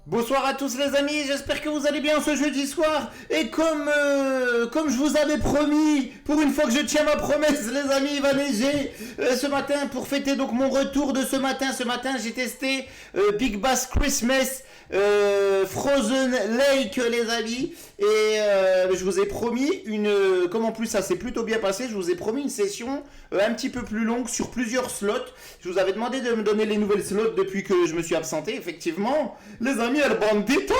Bonsoir à tous les amis, j'espère que vous allez bien ce jeudi soir. Et comme je vous avais promis, pour une fois que je tiens ma promesse les amis, il va neiger ce matin pour fêter donc mon retour de ce matin. Ce matin j'ai testé Big Bass Christmas Frozen Lake les amis. Et je vous ai promis comme en plus ça s'est plutôt bien passé, je vous ai promis une session un petit peu plus longue sur plusieurs slots. Je vous avais demandé de me donner les nouvelles slots depuis que je me suis absenté. Effectivement, les amis, El Bandito,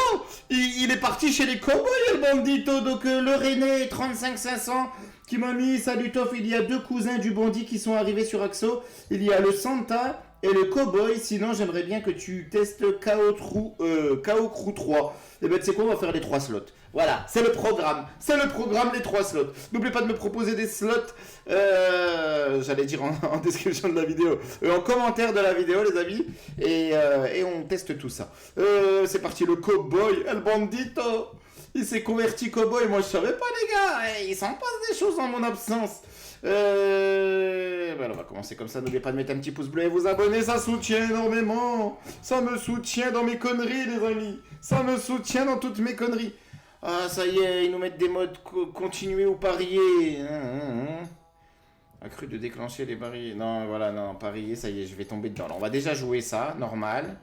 il est parti chez les cowboys, El Bandito. Donc le René 35500 qui m'a mis salut Toff. Il y a deux cousins du bandit qui sont arrivés sur Axo. Il y a le Santa et le cowboy. Sinon, j'aimerais bien que tu testes KO Crew 3. Et ben tu sais quoi, on va faire les 3 slots. Voilà, c'est le programme. C'est le programme, les 3 slots. N'oubliez pas de me proposer des slots. J'allais dire en description de la vidéo. En commentaire de la vidéo, les amis. Et on teste tout ça. C'est parti, le cowboy, El Bandito. Il s'est converti cowboy. Moi, je savais pas, les gars. Il s'en passe des choses en mon absence. Voilà, on va commencer comme ça. N'oubliez pas de mettre un petit pouce bleu et vous abonner. Ça soutient énormément. Ça me soutient dans mes conneries, les amis. Ça me soutient dans toutes mes conneries. Ah, ça y est, ils nous mettent des modes continuer ou parier. A cru de déclencher les paris. Non, voilà, non, parier, ça y est, je vais tomber dedans. Alors, on va déjà jouer ça, normal.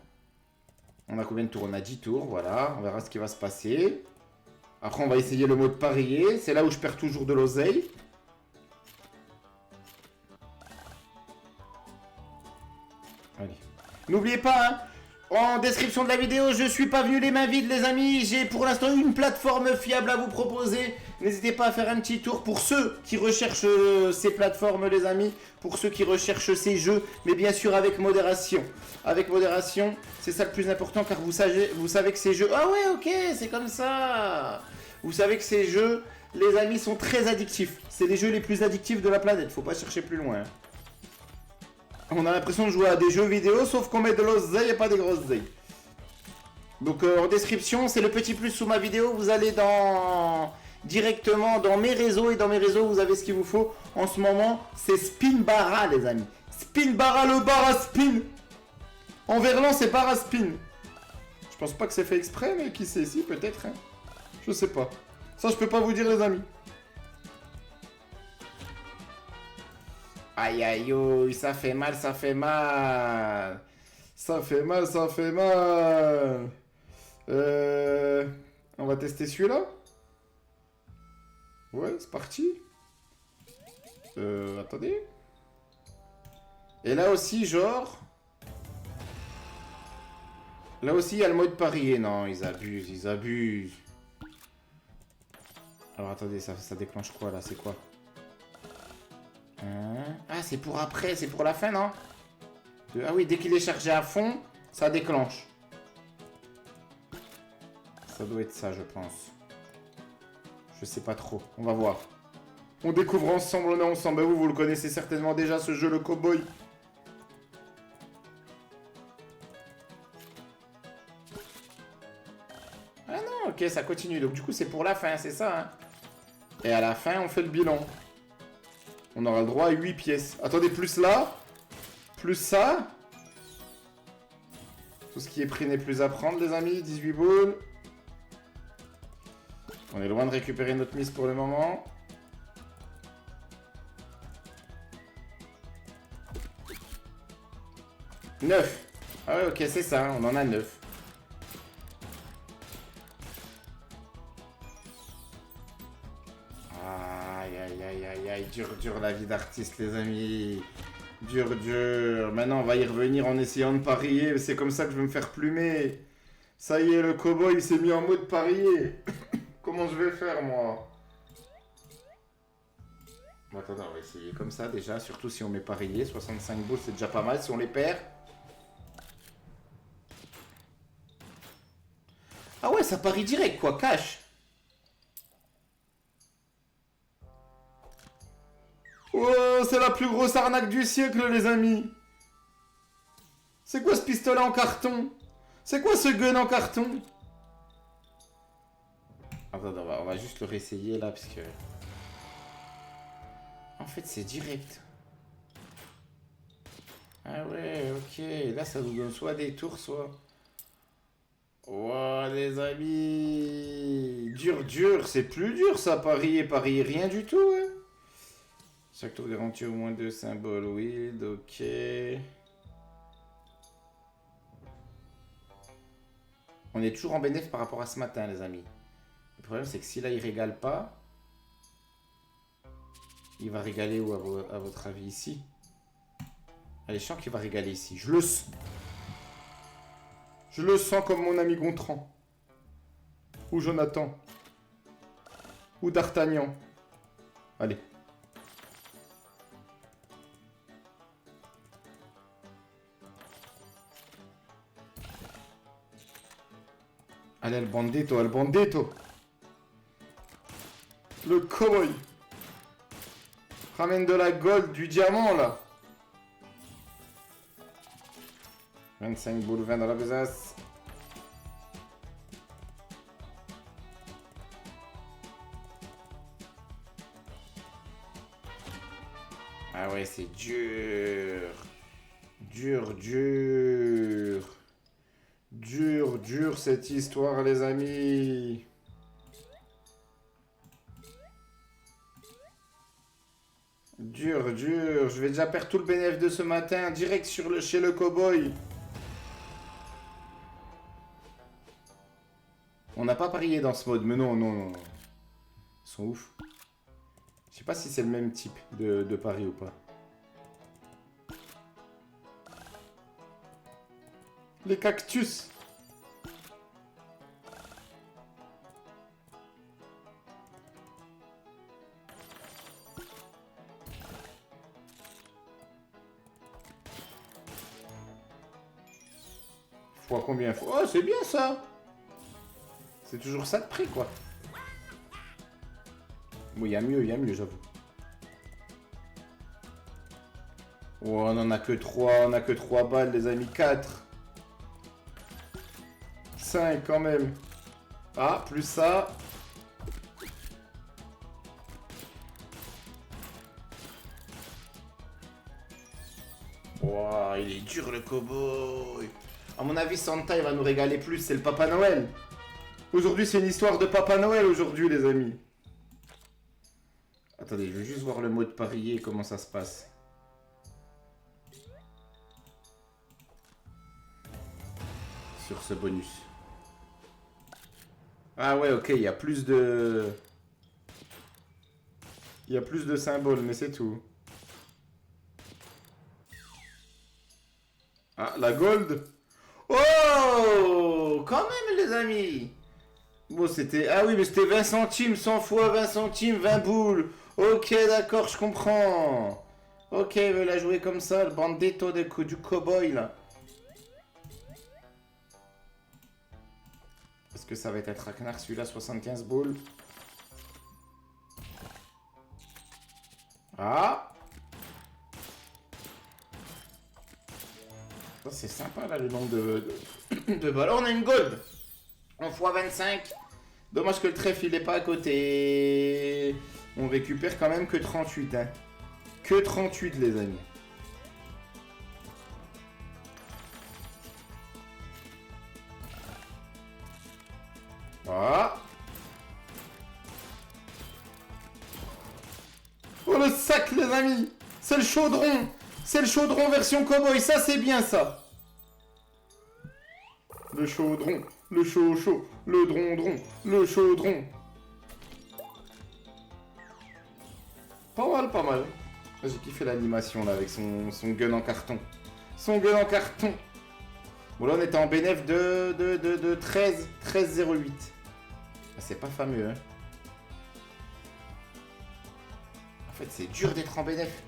On a combien de tours? On a 10 tours, voilà. On verra ce qui va se passer. Après, on va essayer le mode parier. C'est là où je perds toujours de l'oseille. Allez. N'oubliez pas, hein, en description de la vidéo, je suis pas venu les mains vides les amis, j'ai pour l'instant une plateforme fiable à vous proposer. N'hésitez pas à faire un petit tour pour ceux qui recherchent ces plateformes les amis, pour ceux qui recherchent ces jeux, mais bien sûr avec modération. Avec modération, c'est ça le plus important car vous savez que ces jeux... Ah ouais ok, c'est comme ça. Vous savez que ces jeux, les amis, sont très addictifs. C'est les jeux les plus addictifs de la planète, faut pas chercher plus loin. On a l'impression de jouer à des jeux vidéo, sauf qu'on met de l'oseille et pas des grosses oseilles. Donc en description, c'est le petit plus sous ma vidéo. Vous allez directement dans mes réseaux. Et dans mes réseaux, vous avez ce qu'il vous faut. En ce moment, c'est Spinbarra, les amis. Spinbarra, le bar à spin. En verlan, c'est bar à spin. Je pense pas que c'est fait exprès, mais qui sait, si, peut-être. Hein. Je sais pas. Ça, je peux pas vous dire, les amis. Aïe aïe aïe, ça fait mal, ça fait mal. Ça fait mal, ça fait mal. On va tester celui-là. Ouais, c'est parti. Attendez. Et là aussi, genre... Là aussi, il y a le mode parier. Non, ils abusent, ils abusent. Alors attendez, ça déclenche quoi là? C'est quoi? Ah, c'est pour après, c'est pour la fin, non? Ah oui, dès qu'il est chargé à fond, ça déclenche. Ça doit être ça, je pense. Je sais pas trop, on va voir. On découvre ensemble, on est ensemble. Vous le connaissez certainement déjà, ce jeu, le cowboy. Ah non, ok, ça continue. Donc du coup, c'est pour la fin, c'est ça, hein? Et à la fin, on fait le bilan. On aura le droit à 8 pièces. Attendez, plus là. Plus ça. Tout ce qui est pris n'est plus à prendre, les amis. 18 boules. On est loin de récupérer notre mise pour le moment. « 9. Ah ouais, ok, c'est ça. On en a 9. Dur la vie d'artiste les amis. Dur. Maintenant on va y revenir en essayant de parier. C'est comme ça que je vais me faire plumer. Ça y est, le cowboy il s'est mis en mode parier. Comment je vais faire moi? Bon, attendez, on va essayer comme ça déjà. Surtout si on met parier. 65 boules c'est déjà pas mal si on les perd. Ah ouais, ça parie direct quoi, cash. Oh, c'est la plus grosse arnaque du siècle, les amis. C'est quoi ce pistolet en carton? C'est quoi ce gun en carton? Attends, on va juste le réessayer là, parce que... En fait, c'est direct. Ah ouais, ok. Là, ça nous donne soit des tours, soit... Wow. les amis. Dur, c'est plus dur ça, parier, rien du tout. Hein. Chaque tour garantit au moins 2 symboles wild, ok. On est toujours en bénéfice par rapport à ce matin, les amis. Le problème, c'est que si là, il régale pas, il va régaler où, à votre avis, ici? Allez, je sens qu'il va régaler ici. Je le sens. Je le sens comme mon ami Gontran. Ou Jonathan. Ou D'Artagnan. Allez. Allez, le bandito, el bandito. Le cowboy. Ramène de la gold, du diamant, là. 25 boules 20 dans la besace. Ah ouais, c'est dur. Dur cette histoire, les amis. Dur. Je vais déjà perdre tout le bénéfice de ce matin. Direct chez le cowboy. On n'a pas parié dans ce mode, mais non. Ils sont ouf. Je sais pas si c'est le même type de pari ou pas. Les cactus. Fois combien? Oh, c'est bien ça. C'est toujours ça de prix, quoi. Bon, il y a mieux, j'avoue. Oh, on en a que 3, on a que 3 balles, les amis. 4. 5, quand même. Ah, plus ça. Wow, il est dur, le cowboy. À mon avis, Santa, il va nous régaler plus. C'est le Papa Noël. Aujourd'hui, c'est une histoire de Papa Noël, aujourd'hui, les amis. Attendez, je vais juste voir le mode parier, comment ça se passe. Sur ce bonus. Ah ouais, ok, il y a plus de... Il y a plus de symboles, mais c'est tout. Ah, la gold. Oh, quand même, les amis. Bon, c'était... Ah oui, mais c'était 20 centimes, 100 fois 20 centimes, 20 boules. Ok, d'accord, je comprends. Ok, il veut la jouer comme ça, le bandito du cowboy, là. Est-ce que ça va être un traquenard, celui-là, 75 boules? Ah! Ça, c'est sympa, là, le nombre de balles. On a une gold! En x25. Dommage que le trèfle, il est pas à côté. On récupère quand même que 38, hein. Que 38, les amis. Voilà. Oh, le sac, les amis. C'est le chaudron. C'est le chaudron version cowboy. Ça, c'est bien, ça. Le chaudron. Le chaud, le drondron, le chaudron. Pas mal. J'ai kiffé l'animation là avec son gun en carton. Son gun en carton. Bon là on était en bénéf de 13,08. C'est pas fameux, hein. En fait c'est dur d'être en bénéf.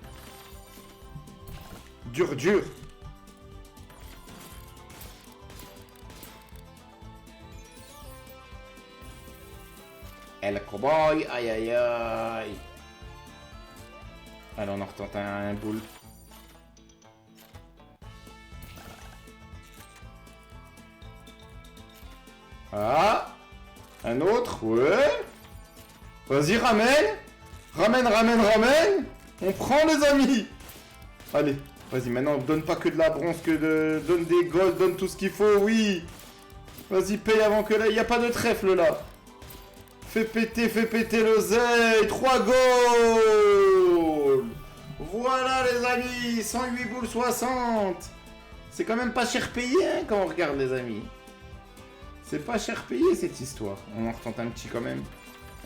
Dur. El cowboy, aïe. Allez, on en retente un boule. Ah, un autre, ouais. Vas-y, ramène. On prend, les amis. Allez, vas-y, maintenant, donne pas que de la bronze, donne des golds, donne tout ce qu'il faut, oui. Vas-y, paye avant que là... Il n'y a pas de trèfle, là. Fais péter l'oseille. 3 goals. Voilà, les amis. 108 boules 60. C'est quand même pas cher payé, hein, quand on regarde, les amis. C'est pas cher payé, cette histoire. On en retente un petit, quand même.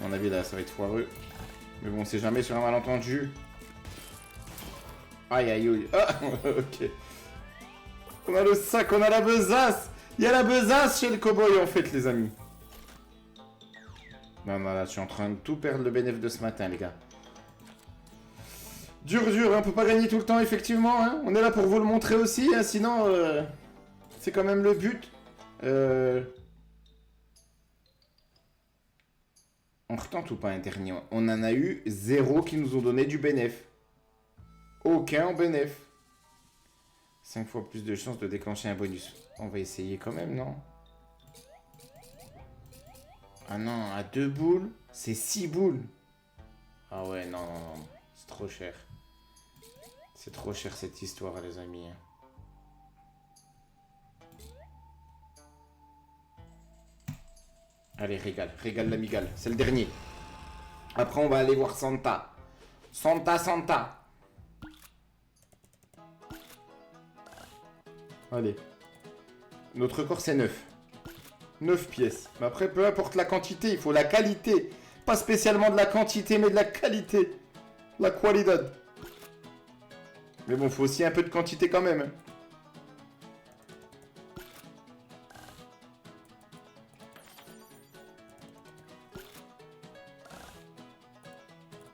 À mon avis, là, ça va être foireux. Mais bon, on sait jamais sur un malentendu. Aïe, aïe, aïe. Ah, ok. On a le sac, on a la besace. Il y a la besace chez le cowboy, en fait, les amis. Non, non, là, je suis en train de tout perdre le bénéfice de ce matin, les gars. Dur, hein, on peut pas gagner tout le temps, effectivement. Hein. On est là pour vous le montrer aussi, hein, sinon, c'est quand même le but. On retente ou pas un dernier? On en a eu 0 qui nous ont donné du bénéf. Aucun en bénéf. 5 fois plus de chances de déclencher un bonus. On va essayer quand même, non? Ah non, à 2 boules, c'est 6 boules. Ah ouais, non, non, non. C'est trop cher. C'est trop cher cette histoire, les amis. Allez, régale l'amigale. C'est le dernier. Après, on va aller voir Santa. Santa. Allez. Notre corps, c'est 9. 9 pièces. Mais après, peu importe la quantité, il faut la qualité. Pas spécialement de la quantité, mais de la qualité. La qualité. Mais bon, il faut aussi un peu de quantité quand même.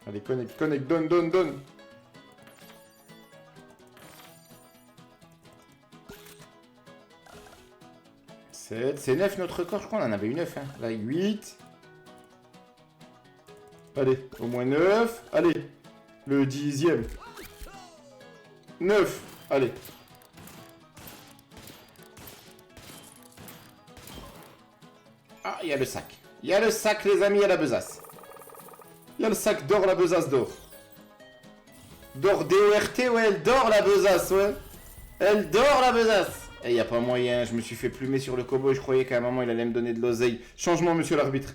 Allez, connecte, donne. C'est 9 notre corps, je crois, on en avait eu 9. Hein. Là, 8. Allez, au moins 9. Allez, le 10e. 9. Allez. Ah, il y a le sac. Il y a le sac, les amis, il y a la besace. Il y a le sac d'or, la besace d'or. D'or D-O-R-T, ouais, elle dort la besace, ouais. Elle dort la besace. Et y a pas moyen, je me suis fait plumer sur le cowboy, je croyais qu'à un moment il allait me donner de l'oseille. Changement, monsieur l'arbitre.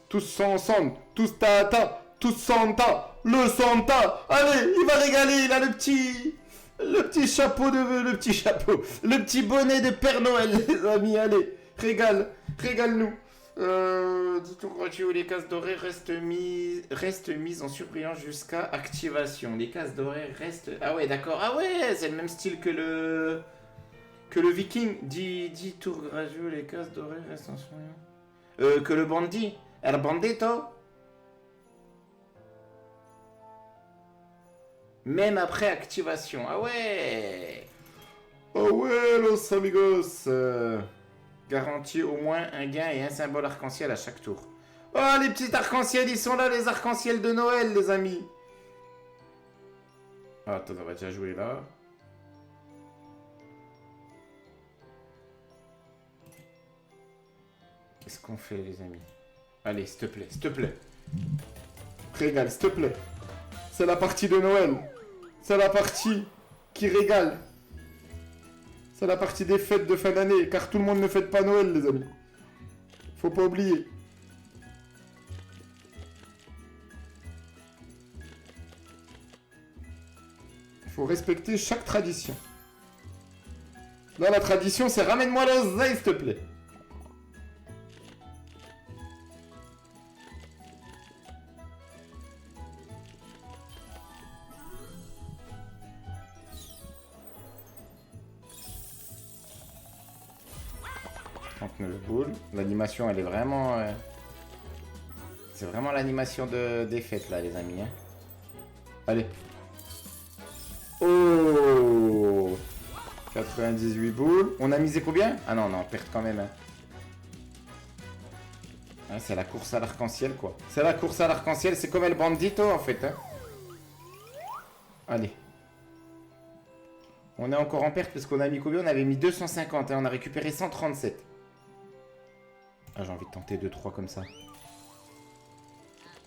Tous ensemble, tous tata, tous Santa, le Santa. Allez, il va régaler, il a le petit chapeau le petit bonnet de Père Noël, les amis, allez, régale-nous. Dit-on gratuit où les cases dorées restent mises en surbrillance jusqu'à activation. Les cases dorées restent... Ah ouais, d'accord. Ah ouais, c'est le même style que le Viking. 10 tours gratuits, les cases dorées restent en surbrillance. Que le bandit. El bandito. Même après activation. Ah ouais. Ah ouais, los amigos. Garantit au moins un gain et un symbole arc-en-ciel à chaque tour. Oh, les petits arcs-en-ciel, ils sont là, les arcs-en-ciel de Noël, les amis. Ah, attends, on va déjà jouer là. Qu'est-ce qu'on fait, les amis? Allez, s'il te plaît. Régale, s'il te plaît. C'est la partie de Noël. C'est la partie qui régale. C'est la partie des fêtes de fin d'année, car tout le monde ne fête pas Noël, les amis. Faut pas oublier. Il faut respecter chaque tradition. Là, la tradition, c'est ramène-moi l'oseille, s'il te plaît. Boules. L'animation, elle est vraiment... C'est vraiment l'animation des fêtes, là, les amis. Hein. Allez. Oh 98 boules. On a misé combien? Ah non, on perd quand même. Hein. Ah, c'est la course à l'arc-en-ciel, quoi. C'est la course à l'arc-en-ciel. C'est comme El Bandito, en fait. Hein. Allez. On est encore en perte parce qu'on a mis combien? On avait mis 250. Hein. On a récupéré 137. Ah, j'ai envie de tenter 2-3 comme ça.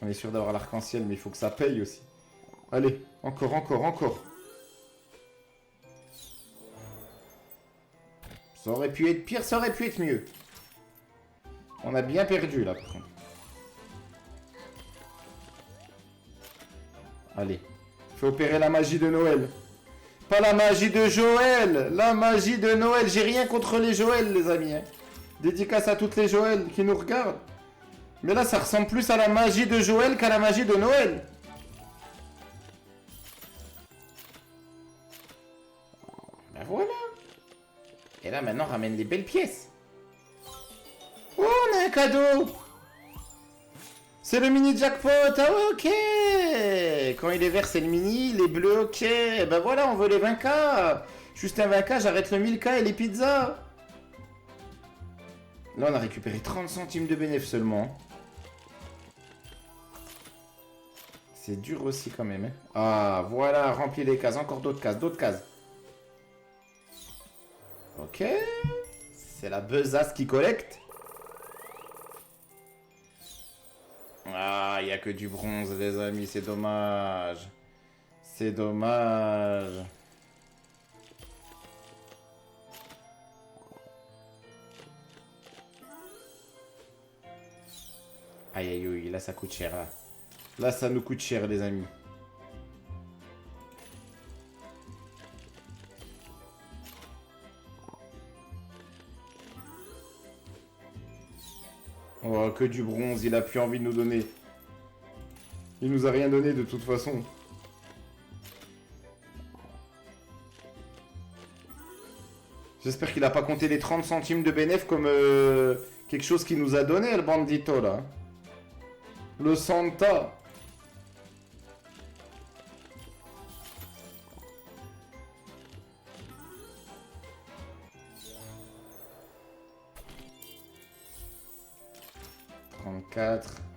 On est sûr d'avoir l'arc-en-ciel, mais il faut que ça paye aussi. Allez, encore. Ça aurait pu être pire, ça aurait pu être mieux. On a bien perdu, là, par contre. Allez. Faut opérer la magie de Noël. Pas la magie de Joël. La magie de Noël. J'ai rien contre les Joël, les amis. Hein. Dédicace à toutes les Joël qui nous regardent. Mais là, ça ressemble plus à la magie de Joël qu'à la magie de Noël. Ben voilà. Et là, maintenant, ramène les belles pièces. Oh, on a un cadeau. C'est le mini jackpot. Ah, ok. Quand il est vert, c'est le mini. Il est bleu, ok. Ben voilà, on veut les 20K. Juste un 20K, j'arrête le 1000K et les pizzas. Là, on a récupéré 30 centimes de bénéfice seulement. C'est dur aussi quand même. Hein. Ah, voilà, remplis les cases. Encore d'autres cases, d'autres cases. Ok. C'est la besace qui collecte. Ah, il n'y a que du bronze, les amis. C'est dommage. C'est dommage. Aïe, aïe, aïe. Là, ça coûte cher. Là, ça nous coûte cher, les amis. Oh, que du bronze, il a plus envie de nous donner. Il nous a rien donné de toute façon. J'espère qu'il a pas compté les 30 centimes de bénéf comme quelque chose qu'il nous a donné, le bandito, là. Le Santa.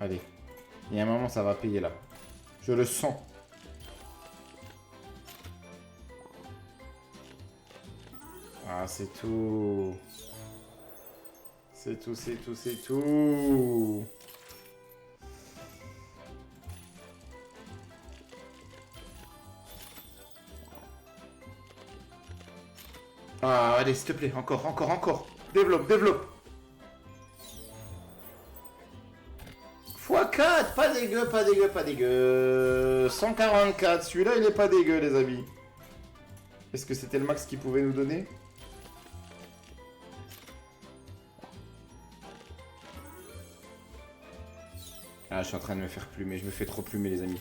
Allez. Il y a un moment, ça va payer là. Je le sens. Ah, c'est tout. C'est tout, c'est tout, c'est tout. Ah, allez, s'il te plaît. Encore, encore, encore. Développe, développe. x4, pas dégueu, pas dégueu, pas dégueu. 144, celui-là il est pas dégueu les amis. Est-ce que c'était le max qu'il pouvait nous donner? Ah, je suis en train de me faire plumer, je me fais trop plumer les amis.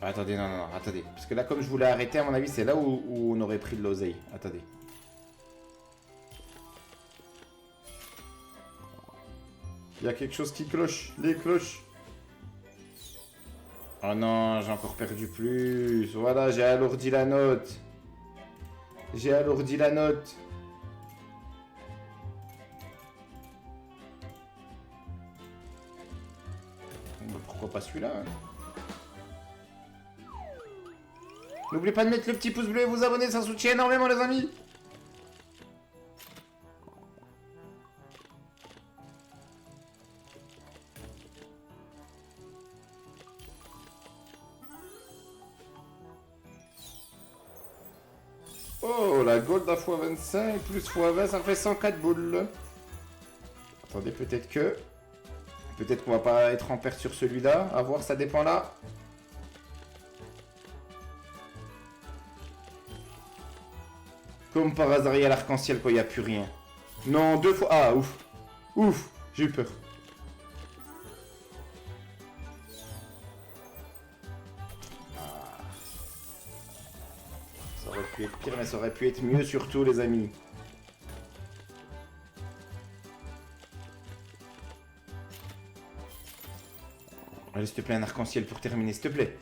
Ah, attendez, non, non, non, attendez. Parce que là comme je voulais arrêter, à mon avis c'est là où on aurait pris de l'oseille. Attendez. Il y a quelque chose qui cloche, les cloches. Oh non, j'ai encore perdu plus. Voilà, j'ai alourdi la note. J'ai alourdi la note. Pourquoi pas celui-là hein. N'oubliez pas de mettre le petit pouce bleu et vous abonner, ça soutient énormément les amis. Oh, la gold à x25 plus x20, ça fait 104 boules. Attendez, peut-être que... Peut-être qu'on va pas être en perte sur celui-là. À voir, ça dépend là. Comme par hasard, il y a l'arc-en-ciel quand il n'y a plus rien. Non, 2 fois... Ah, ouf. Ouf, j'ai eu peur. Ça aurait pu être pire, mais ça aurait pu être mieux surtout, les amis. Allez, s'il te plaît, un arc-en-ciel pour terminer, s'il te plaît.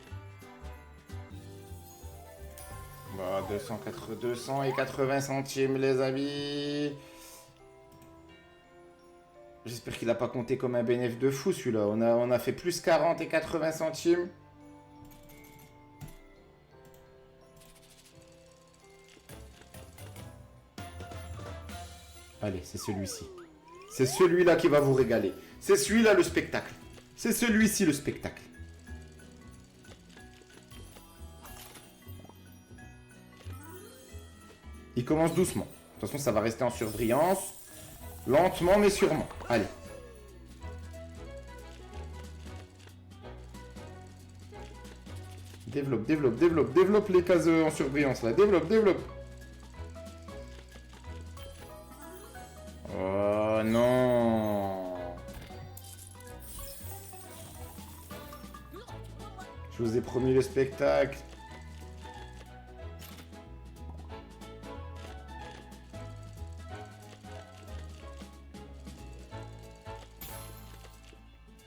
Bah, 280 centimes, les amis. J'espère qu'il n'a pas compté comme un bénéfice de fou, celui-là. On a fait plus 40 et 80 centimes. Allez, c'est celui-ci. C'est celui-là qui va vous régaler. C'est celui-là le spectacle. C'est celui-ci le spectacle. Il commence doucement. De toute façon, ça va rester en surbrillance. Lentement, mais sûrement. Allez. Développe, développe, développe, développe les cases en surbrillance, là. Développe, développe. Oh non. Je vous ai promis le spectacle.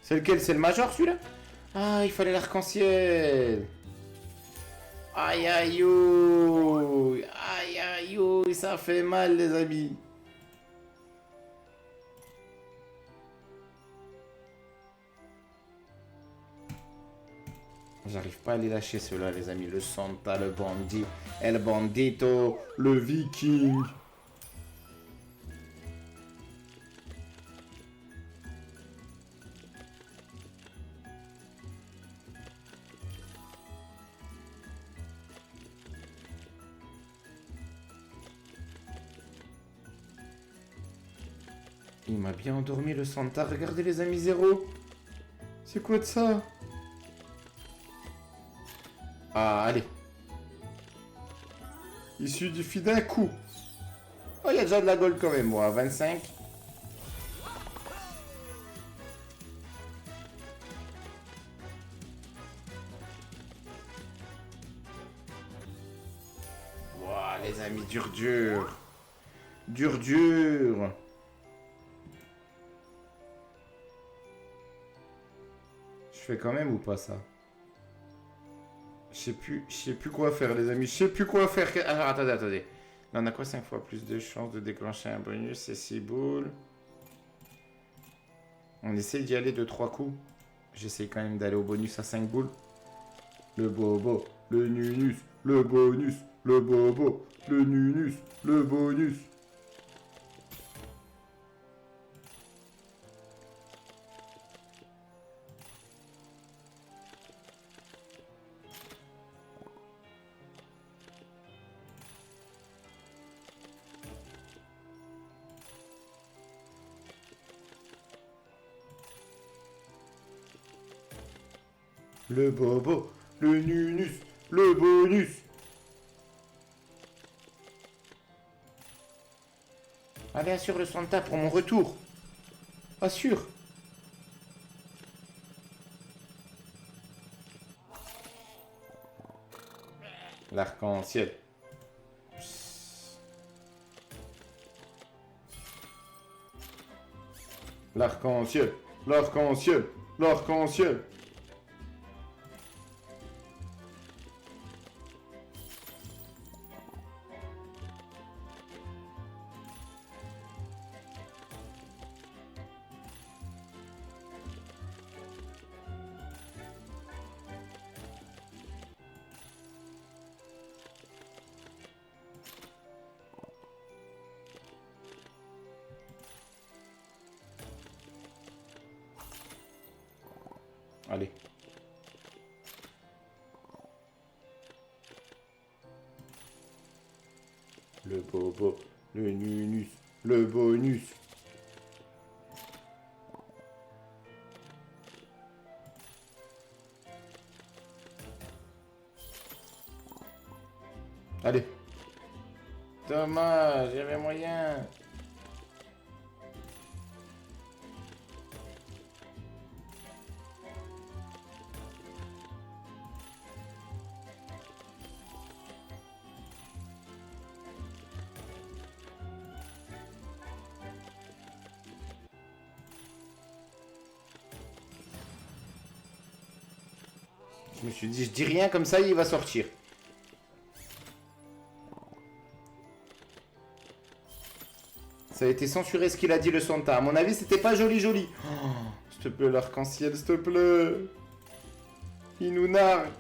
C'est lequel? C'est le major, celui-là? Ah, il fallait l'arc-en-ciel. Aïe, aïe, aïe. Aïe, aïe, aïe. Ça fait mal, les amis. J'arrive pas à les lâcher, ceux-là, les amis. Le Santa, le bandit, El Bandito, le Viking. Il m'a bien endormi, le Santa. Regardez, les amis, zéro. C'est quoi de ça? Ah, allez. Il suffit d'un coup. Oh, il y a déjà de la gold quand même, moi. 25. Ouah, les amis, dur, dur. Dur, dur. Je fais quand même ou pas ça? Je sais plus quoi faire, les amis. Je sais plus quoi faire. Alors, attendez, attendez. Là, on a quoi? 5 fois plus de chances de déclencher un bonus. C'est 6 boules. On essaye d'y aller de 3 coups. J'essaye quand même d'aller au bonus à 5 boules. Le bobo, le nunus, le bonus, le bobo, le nunus, le bonus. Le bobo, le nunus, le bonus. Allez, assure le Santa pour mon retour. Assure. L'arc-en-ciel. L'arc-en-ciel, l'arc-en-ciel, l'arc-en-ciel. Allez. Le bobo, le nunus, le bonus. Allez. Dommage, il y avait moyen. Je me suis dit, je dis rien comme ça, il va sortir. Ça a été censuré ce qu'il a dit le Santa. À mon avis, c'était pas joli joli. Oh, s'il te plaît, l'arc-en-ciel, s'il te plaît. Il nous nargue.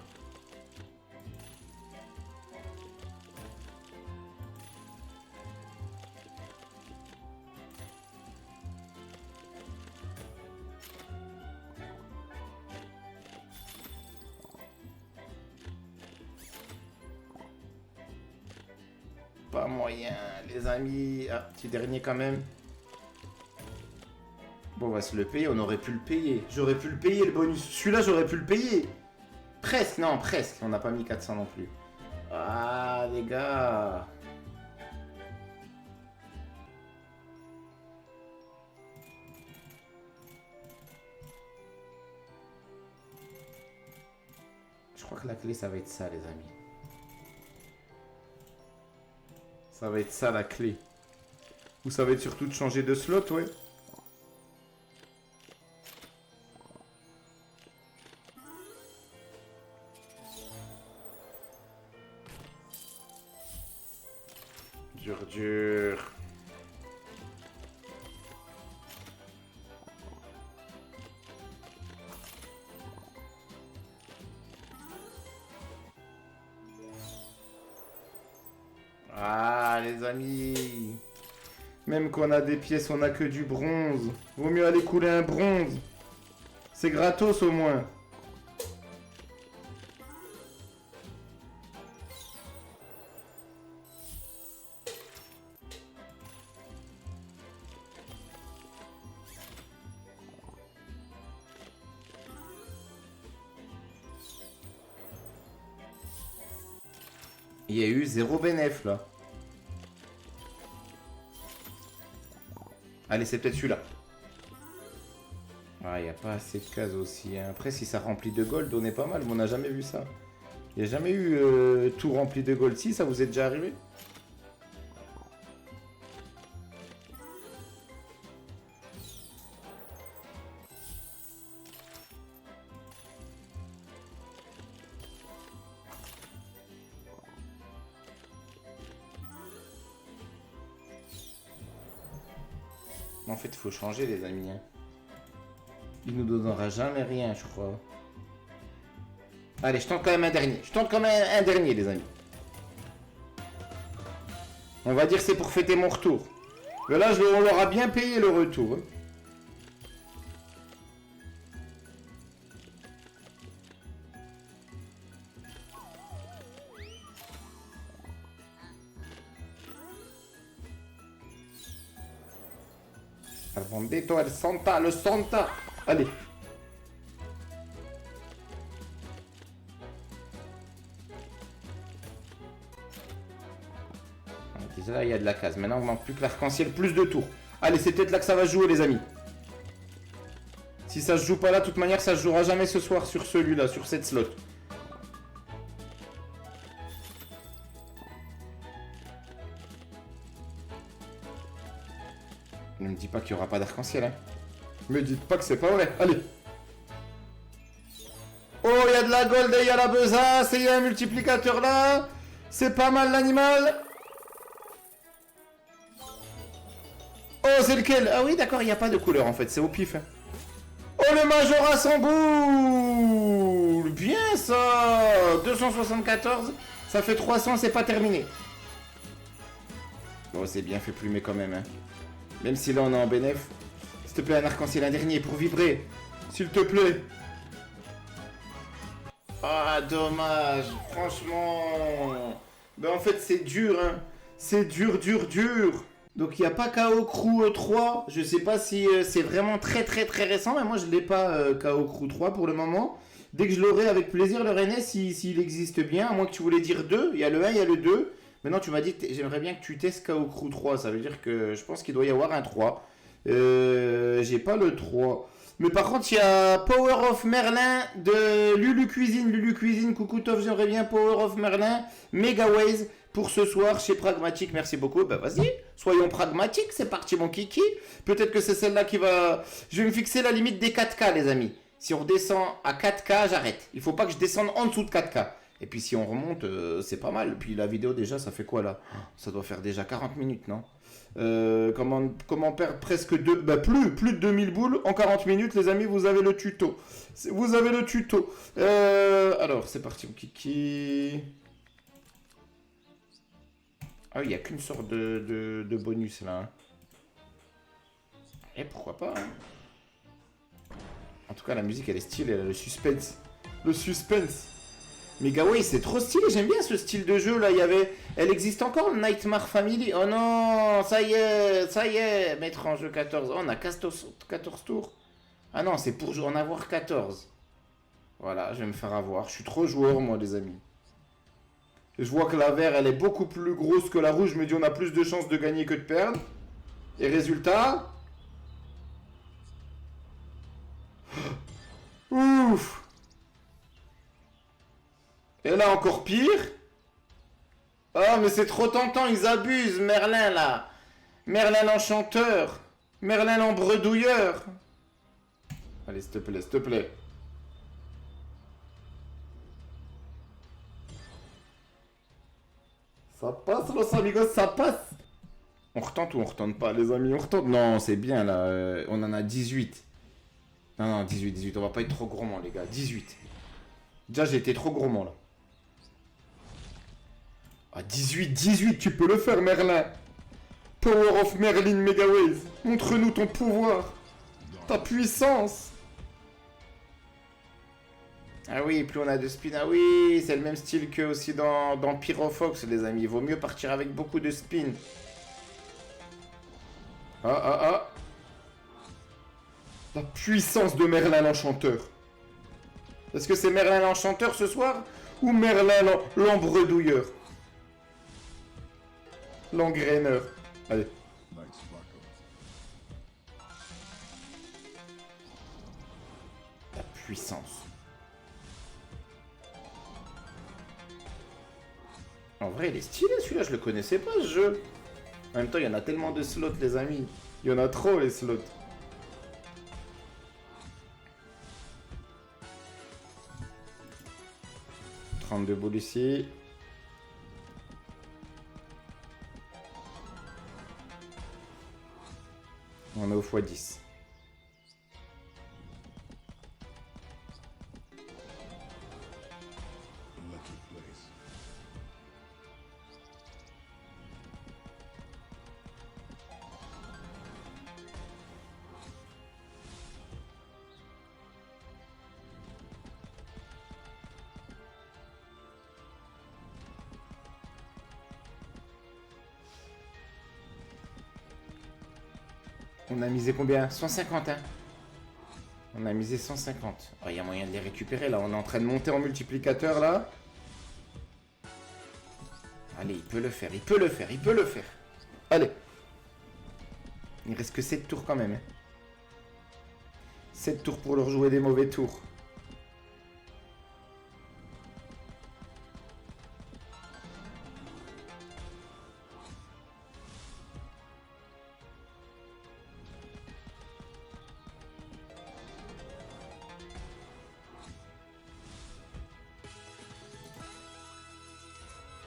Pas moyen, les amis. Ah, petit dernier quand même. Bon, on va se le payer. On aurait pu le payer. J'aurais pu le payer, le bonus. Celui-là, j'aurais pu le payer. Presque, non, presque. On n'a pas mis 400 non plus. Ah, les gars. Je crois que la clé, ça va être ça, les amis. Ça va être ça, la clé. Ou ça va être surtout de changer de slot, ouais. Dur, dur. Ah, les amis. Même qu'on a des pièces, on a que du bronze. Vaut mieux aller couler un bronze. C'est gratos au moins. Il y a eu 0 bénéf là. Allez, c'est peut-être celui-là. Ah, il n'y a pas assez de cases aussi. Hein. Après, si ça remplit de gold, on est pas mal. Mais on n'a jamais vu ça. Il n'y a jamais eu tout rempli de gold. Si, ça vous est déjà arrivé? En fait, il faut changer, les amis. Hein. Il nous donnera jamais rien, je crois. Allez, je tente quand même un dernier. Je tente quand même un dernier, les amis. On va dire que c'est pour fêter mon retour. Mais là, on l'aura bien payé le retour. Hein. El Bondito, el Santa, le Santa. Allez. Déjà là, il y a de la case. Maintenant, il manque plus que l'arc-en-ciel, plus de tours. Allez, c'est peut-être là que ça va se jouer, les amis. Si ça se joue pas là, de toute manière, ça se jouera jamais ce soir sur celui-là, sur cette slot. Ne me dis pas qu'il n'y aura pas d'arc-en-ciel, hein. Me dites pas que c'est pas vrai. Allez. Oh, il y a de la gold et il y a la besace et il y a un multiplicateur là. C'est pas mal l'animal. Oh, c'est lequel? Ah oui, d'accord, il n'y a pas de couleur en fait, c'est au pif. Hein. Oh, le Majora sans boule. Bien ça. 274, ça fait 300, c'est pas terminé. Bon, c'est bien fait plumer quand même. Hein. Même si là on est en bénéf. S'il te plaît, un arc-en-ciel, un dernier pour vibrer. S'il te plaît. Ah, dommage. Franchement. Ben en fait, c'est dur. Hein. C'est dur, dur, dur. Donc, il n'y a pas KO Crew 3. Je sais pas si c'est vraiment très, très, très récent. Mais moi, je ne l'ai pas KO Crew 3 pour le moment. Dès que je l'aurai, avec plaisir, le René, s'il existe bien. À moins que tu voulais dire 2. Il y a le 1, il y a le 2. Maintenant, tu m'as dit que j'aimerais bien que tu testes KO Crew 3. Ça veut dire que je pense qu'il doit y avoir un 3. J'ai pas le 3. Mais par contre, il y a Power of Merlin de Lulu Cuisine. Lulu Cuisine, coucou Toff, j'aimerais bien Power of Merlin. Megaways pour ce soir chez Pragmatic. Merci beaucoup. Bah vas-y, soyons pragmatiques. C'est parti, mon kiki. Peut-être que c'est celle-là qui va... Je vais me fixer la limite des 4K, les amis. Si on descend à 4K, j'arrête. Il faut pas que je descende en dessous de 4K. Et puis si on remonte, c'est pas mal. Puis la vidéo déjà, ça fait quoi là? Ça doit faire déjà 40 minutes, non? Comment perdre presque plus de 2000 boules en 40 minutes, les amis, vous avez le tuto. Vous avez le tuto. Alors, c'est parti, mon kiki. Ah oui, il n'y a qu'une sorte de bonus là. Hein. Et pourquoi pas, hein. En tout cas, la musique, elle est stylée, elle a le suspense. Le suspense. Megaway, c'est trop stylé, j'aime bien ce style de jeu là. Il y avait. Elle existe encore, Nightmare Family. Oh non, ça y est, mettre en jeu 14. Oh, on a 14 tours. Ah non, c'est pour en avoir 14. Voilà, je vais me faire avoir. Je suis trop joueur, moi, les amis. Je vois que la vert, elle est beaucoup plus grosse que la rouge. Je me dis, on a plus de chances de gagner que de perdre. Et résultat. Ouf. Et là, encore pire. Ah, mais c'est trop tentant, ils abusent, Merlin, là. Merlin l'enchanteur. Merlin l'embredouilleur. Allez, s'il te plaît, s'il te plaît. Ça passe, los amigos, ça passe. On retente ou on retente pas, les amis? On retente. Non, c'est bien, là. On en a 18. Non, 18. On va pas être trop gourmand, les gars. 18. Déjà, j'ai été trop gourmand, là. Ah, 18, tu peux le faire, Merlin. Power of Merlin Megaways. Montre-nous ton pouvoir. Ta puissance. Ah oui, plus on a de spin. Ah oui, c'est le même style que aussi dans Pyrofox, les amis. Il vaut mieux partir avec beaucoup de spin. Ah. La puissance de Merlin l'enchanteur. Est-ce que c'est Merlin l'enchanteur ce soir? Ou Merlin l'embredouilleur? L'engraineur. Allez. La puissance. En vrai, il est stylé celui-là, je le connaissais pas ce jeu. En même temps, il y en a tellement de slots, les amis. Il y en a trop, les slots. De boules ici. On est au x10. On a misé combien? 150, hein? On a misé 150. Oh, il y a moyen de les récupérer, là. On est en train de monter en multiplicateur, là. Allez, il peut le faire. Allez. Il reste que 7 tours, quand même. 7 tours pour leur jouer des mauvais tours.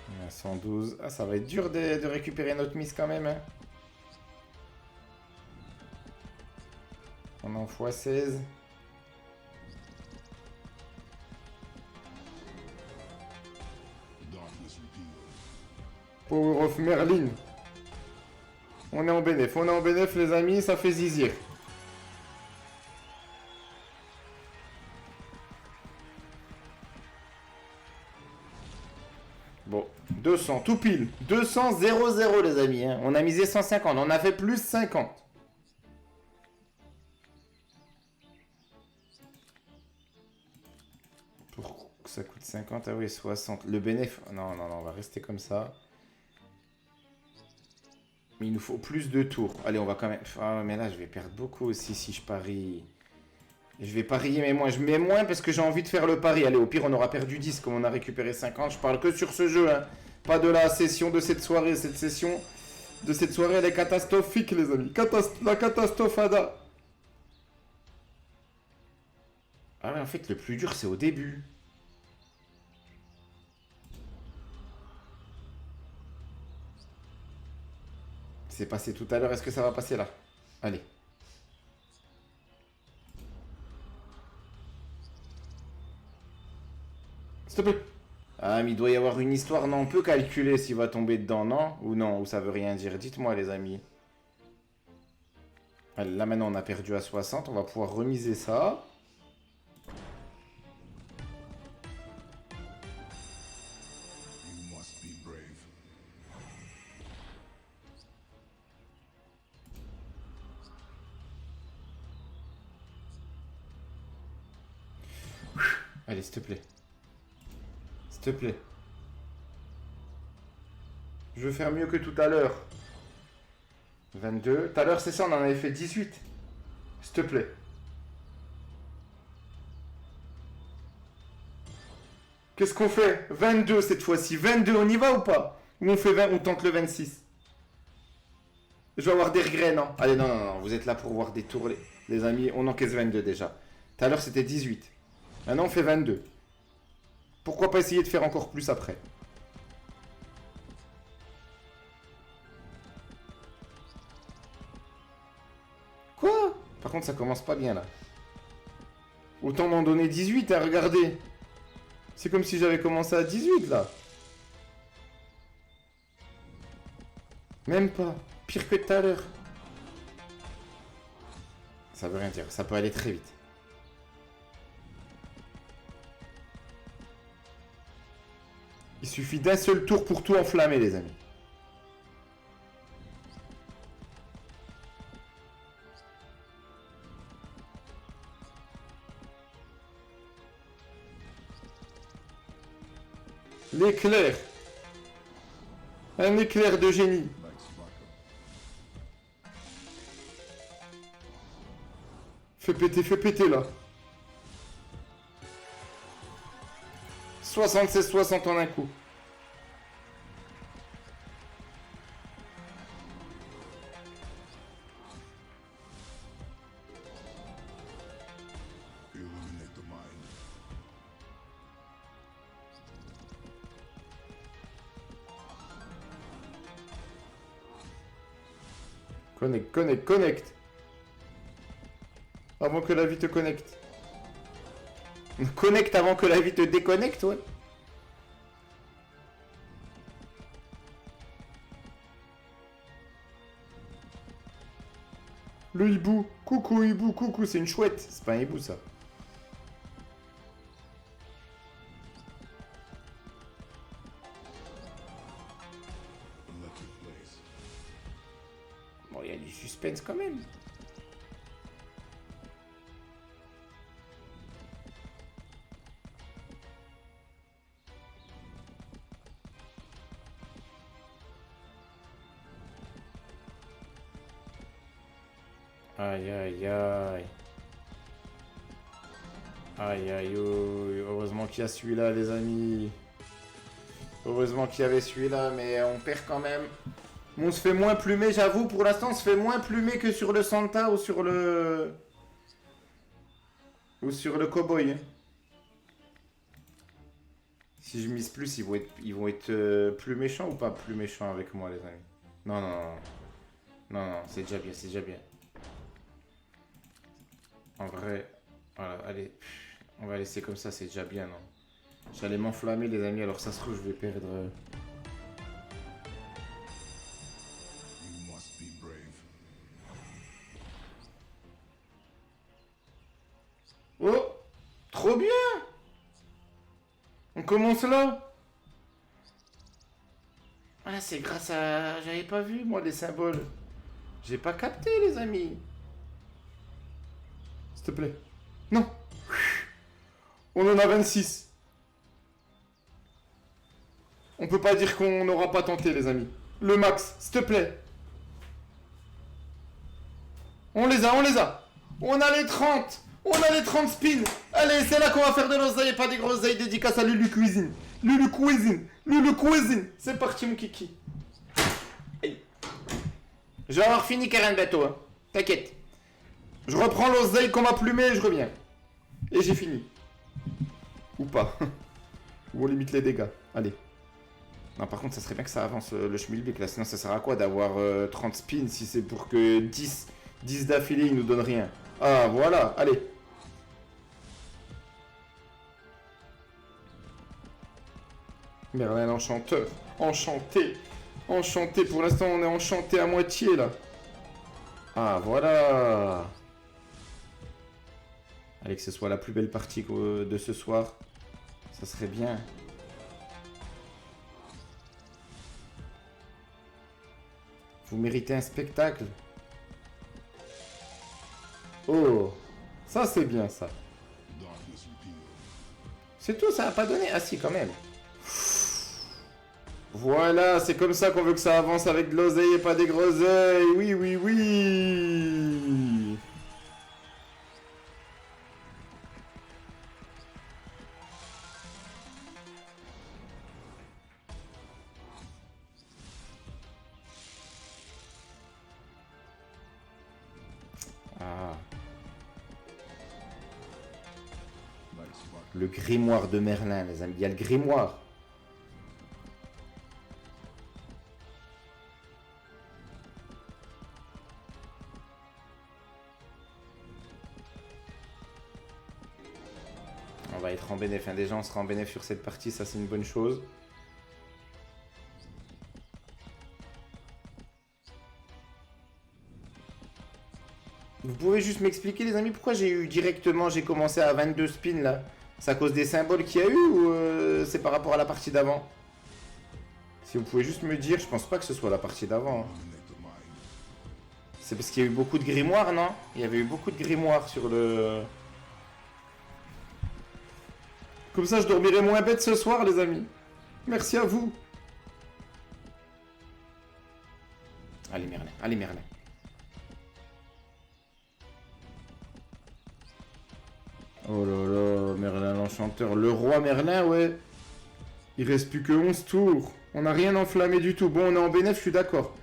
On a 112. Ah, ça va être dur de récupérer notre mise quand même. Hein. On en x16. Power of Merlin. On est en bénéf, les amis, ça fait zizir. Bon, 200, tout pile. 200, 0, les amis. Hein. On a misé 150, on a fait plus 50. Pour que ça coûte 50, ah oui, 60. Le bénéf, non, on va rester comme ça. Mais il nous faut plus de tours. Allez, on va quand même... Ah, mais là, je vais perdre beaucoup aussi si je parie. Je vais parier, mais moi, je mets moins parce que j'ai envie de faire le pari. Allez, au pire, on aura perdu 10 comme on a récupéré 50. Je parle que sur ce jeu, hein. Pas de la session de cette soirée. Cette session de cette soirée, elle est catastrophique, les amis. La catastrophada. Ah ouais, en fait, le plus dur, c'est au début. C'est passé tout à l'heure, est-ce que ça va passer là? Allez. S'il te plaît. Ah, mais il doit y avoir une histoire, non? On peut calculer s'il va tomber dedans, non? Ou non, ou ça veut rien dire. Dites-moi, les amis. Allez, là, maintenant, on a perdu à 60. On va pouvoir remiser ça. Allez, s'il te plaît. S'il te plaît. Je veux faire mieux que tout à l'heure. 22. Tout à l'heure, c'est ça, on en avait fait 18. S'il te plaît. Qu'est-ce qu'on fait? 22 cette fois-ci. 22, on y va ou pas? Ou on fait 20, on tente le 26? Je vais avoir des regrets, non? Allez, non, non, non, vous êtes là pour voir des tours, les amis. On encaisse 22 déjà. Tout à l'heure, c'était 18. Maintenant, on fait 22. Pourquoi pas essayer de faire encore plus après? Quoi? Par contre, ça commence pas bien, là. Autant m'en donner 18, hein, regardez. C'est comme si j'avais commencé à 18, là. Même pas. Pire que tout à l'heure. Ça veut rien dire. Ça peut aller très vite. Il suffit d'un seul tour pour tout enflammer, les amis. L'éclair. Un éclair de génie. Fais péter là. 76-60 en un coup. Connect, connect, connect. Avant que la vie te connecte. Connecte avant que la vie te déconnecte, ouais. Le hibou. Coucou hibou, coucou, c'est une chouette. C'est pas un hibou ça. Bon, il y a du suspense quand même. Aïe aïe aïe. Aïe aïe aïe. Heureusement qu'il y a celui-là, les amis. Heureusement qu'il y avait celui-là, mais on perd quand même. On se fait moins plumer, j'avoue, pour l'instant, on se fait moins plumer que sur le Santa ou sur le... Ou sur le Cowboy. Hein. Si je mise plus, ils vont être plus méchants ou pas plus méchants avec moi, les amis? Non, non, non. Non, non, c'est déjà bien, c'est déjà bien. En vrai, voilà, allez. On va laisser comme ça, c'est déjà bien, non? J'allais m'enflammer, les amis, alors ça se trouve, je vais perdre... Oh! Trop bien! On commence là? Ah, c'est grâce à... J'avais pas vu, moi, les symboles. J'ai pas capté, les amis. S'il te plaît. Non! On en a 26. On peut pas dire qu'on n'aura pas tenté, les amis. Le max, s'il te plaît. On les a, on les a. On a les 30. On a les 30 spins. Allez, c'est là qu'on va faire de l'oseille et pas des groseilles. Dédicace à Lulu Cuisine. Lulu Cuisine. Lulu Cuisine. C'est parti, mon kiki. Hey. Je vais avoir fini Karen Beto. Hein. T'inquiète. Je reprends l'oseille qu'on m'a plumé et je reviens. Et j'ai fini. Ou pas. Ou on limite les dégâts. Allez. Non, par contre, ça serait bien que ça avance le schmilblick là. Sinon, ça sert à quoi d'avoir 30 spins si c'est pour que 10 d'affilée, ils nous donnent rien. Ah, voilà. Allez. Merlin l'enchanteur. Enchanté. Enchanté. Pour l'instant, on est enchanté à moitié là. Ah, voilà. Allez, que ce soit la plus belle partie de ce soir. Ça serait bien. Vous méritez un spectacle. Oh, ça c'est bien ça. C'est tout, ça n'a pas donné. Ah si, quand même. Voilà, c'est comme ça qu'on veut que ça avance avec de l'oseille et pas des groseilles. Oui, oui, oui. Ah. Le grimoire de Merlin, les amis. Il y a le grimoire. On va être en bénéf. Déjà, on sera en bénéf sur cette partie. Ça, c'est une bonne chose. Vous pouvez juste m'expliquer, les amis, pourquoi j'ai commencé à 22 spins, là? C'est à cause des symboles qu'il y a eu ou c'est par rapport à la partie d'avant? Si vous pouvez juste me dire, je pense pas que ce soit la partie d'avant. Hein. C'est parce qu'il y a eu beaucoup de grimoires, non? Il y avait eu beaucoup de grimoires sur le... Comme ça, je dormirai moins bête ce soir, les amis. Merci à vous. Allez, Merlin. Allez, Merlin. Oh là là, Merlin l'enchanteur. Le roi Merlin, ouais. Il reste plus que 11 tours. On n'a rien enflammé du tout. Bon, on est en bénéf, je suis d'accord.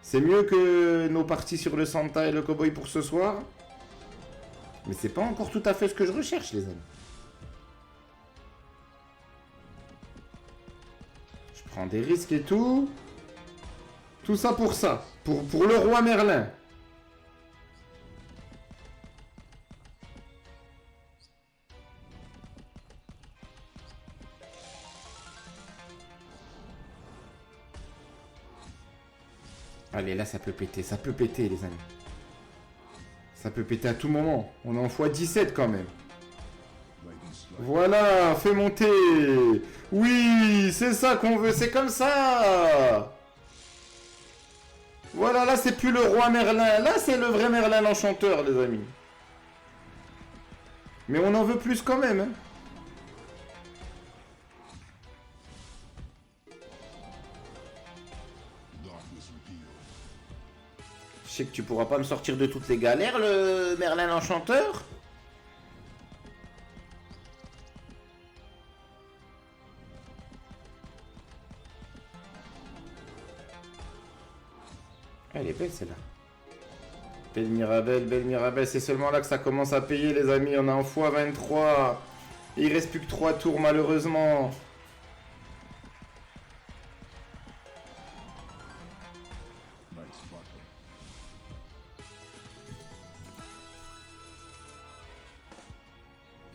C'est mieux que nos parties sur le Santa et le Cowboy pour ce soir. Mais c'est pas encore tout à fait ce que je recherche, les amis. Je prends des risques et tout. Tout ça pour ça. Pour le roi Merlin. Allez, là, ça peut péter, les amis. Ça peut péter à tout moment. On est en x17 quand même. Voilà, fais monter. Oui, c'est ça qu'on veut, c'est comme ça. Voilà, là, c'est plus le roi Merlin. Là, c'est le vrai Merlin l'enchanteur, les amis. Mais on en veut plus quand même, hein. Je sais que tu pourras pas me sortir de toutes les galères, le Merlin l'enchanteur. Elle est belle celle-là. Belle Mirabelle. C'est seulement là que ça commence à payer, les amis. On est en x23. Il reste plus que 3 tours, malheureusement.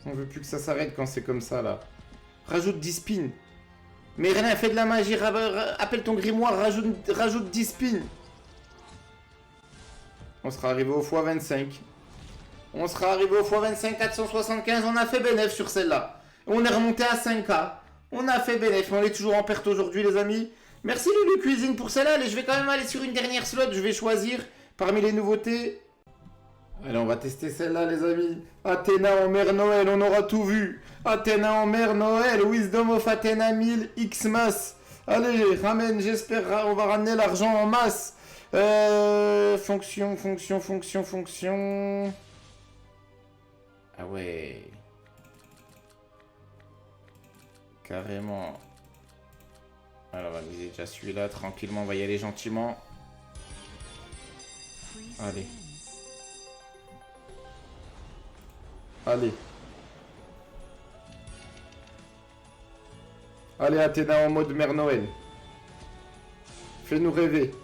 On veut plus que ça s'arrête quand c'est comme ça, là. Rajoute 10 spins. Mais Renan, fais de la magie. Appelle ton grimoire. Rajoute 10 spins. On sera arrivé au x25. On sera arrivé au x25, 475. On a fait bénéf sur celle-là. On est remonté à 5K. On a fait bénéf. On est toujours en perte aujourd'hui, les amis. Merci Lulu Cuisine pour celle-là. Allez, je vais quand même aller sur une dernière slot. Je vais choisir parmi les nouveautés. Allez, on va tester celle-là, les amis. Athéna en mère Noël, on aura tout vu. Athéna en mère Noël, Wisdom of Athéna 1000, X-Mass. Allez, ramène, j'espère, on va ramener l'argent en masse. Fonction. Ah ouais. Carrément. Alors, on va miser déjà celui-là, tranquillement, on va y aller gentiment. Allez. Allez, Athéna en mode Mère Noël. Fais-nous rêver.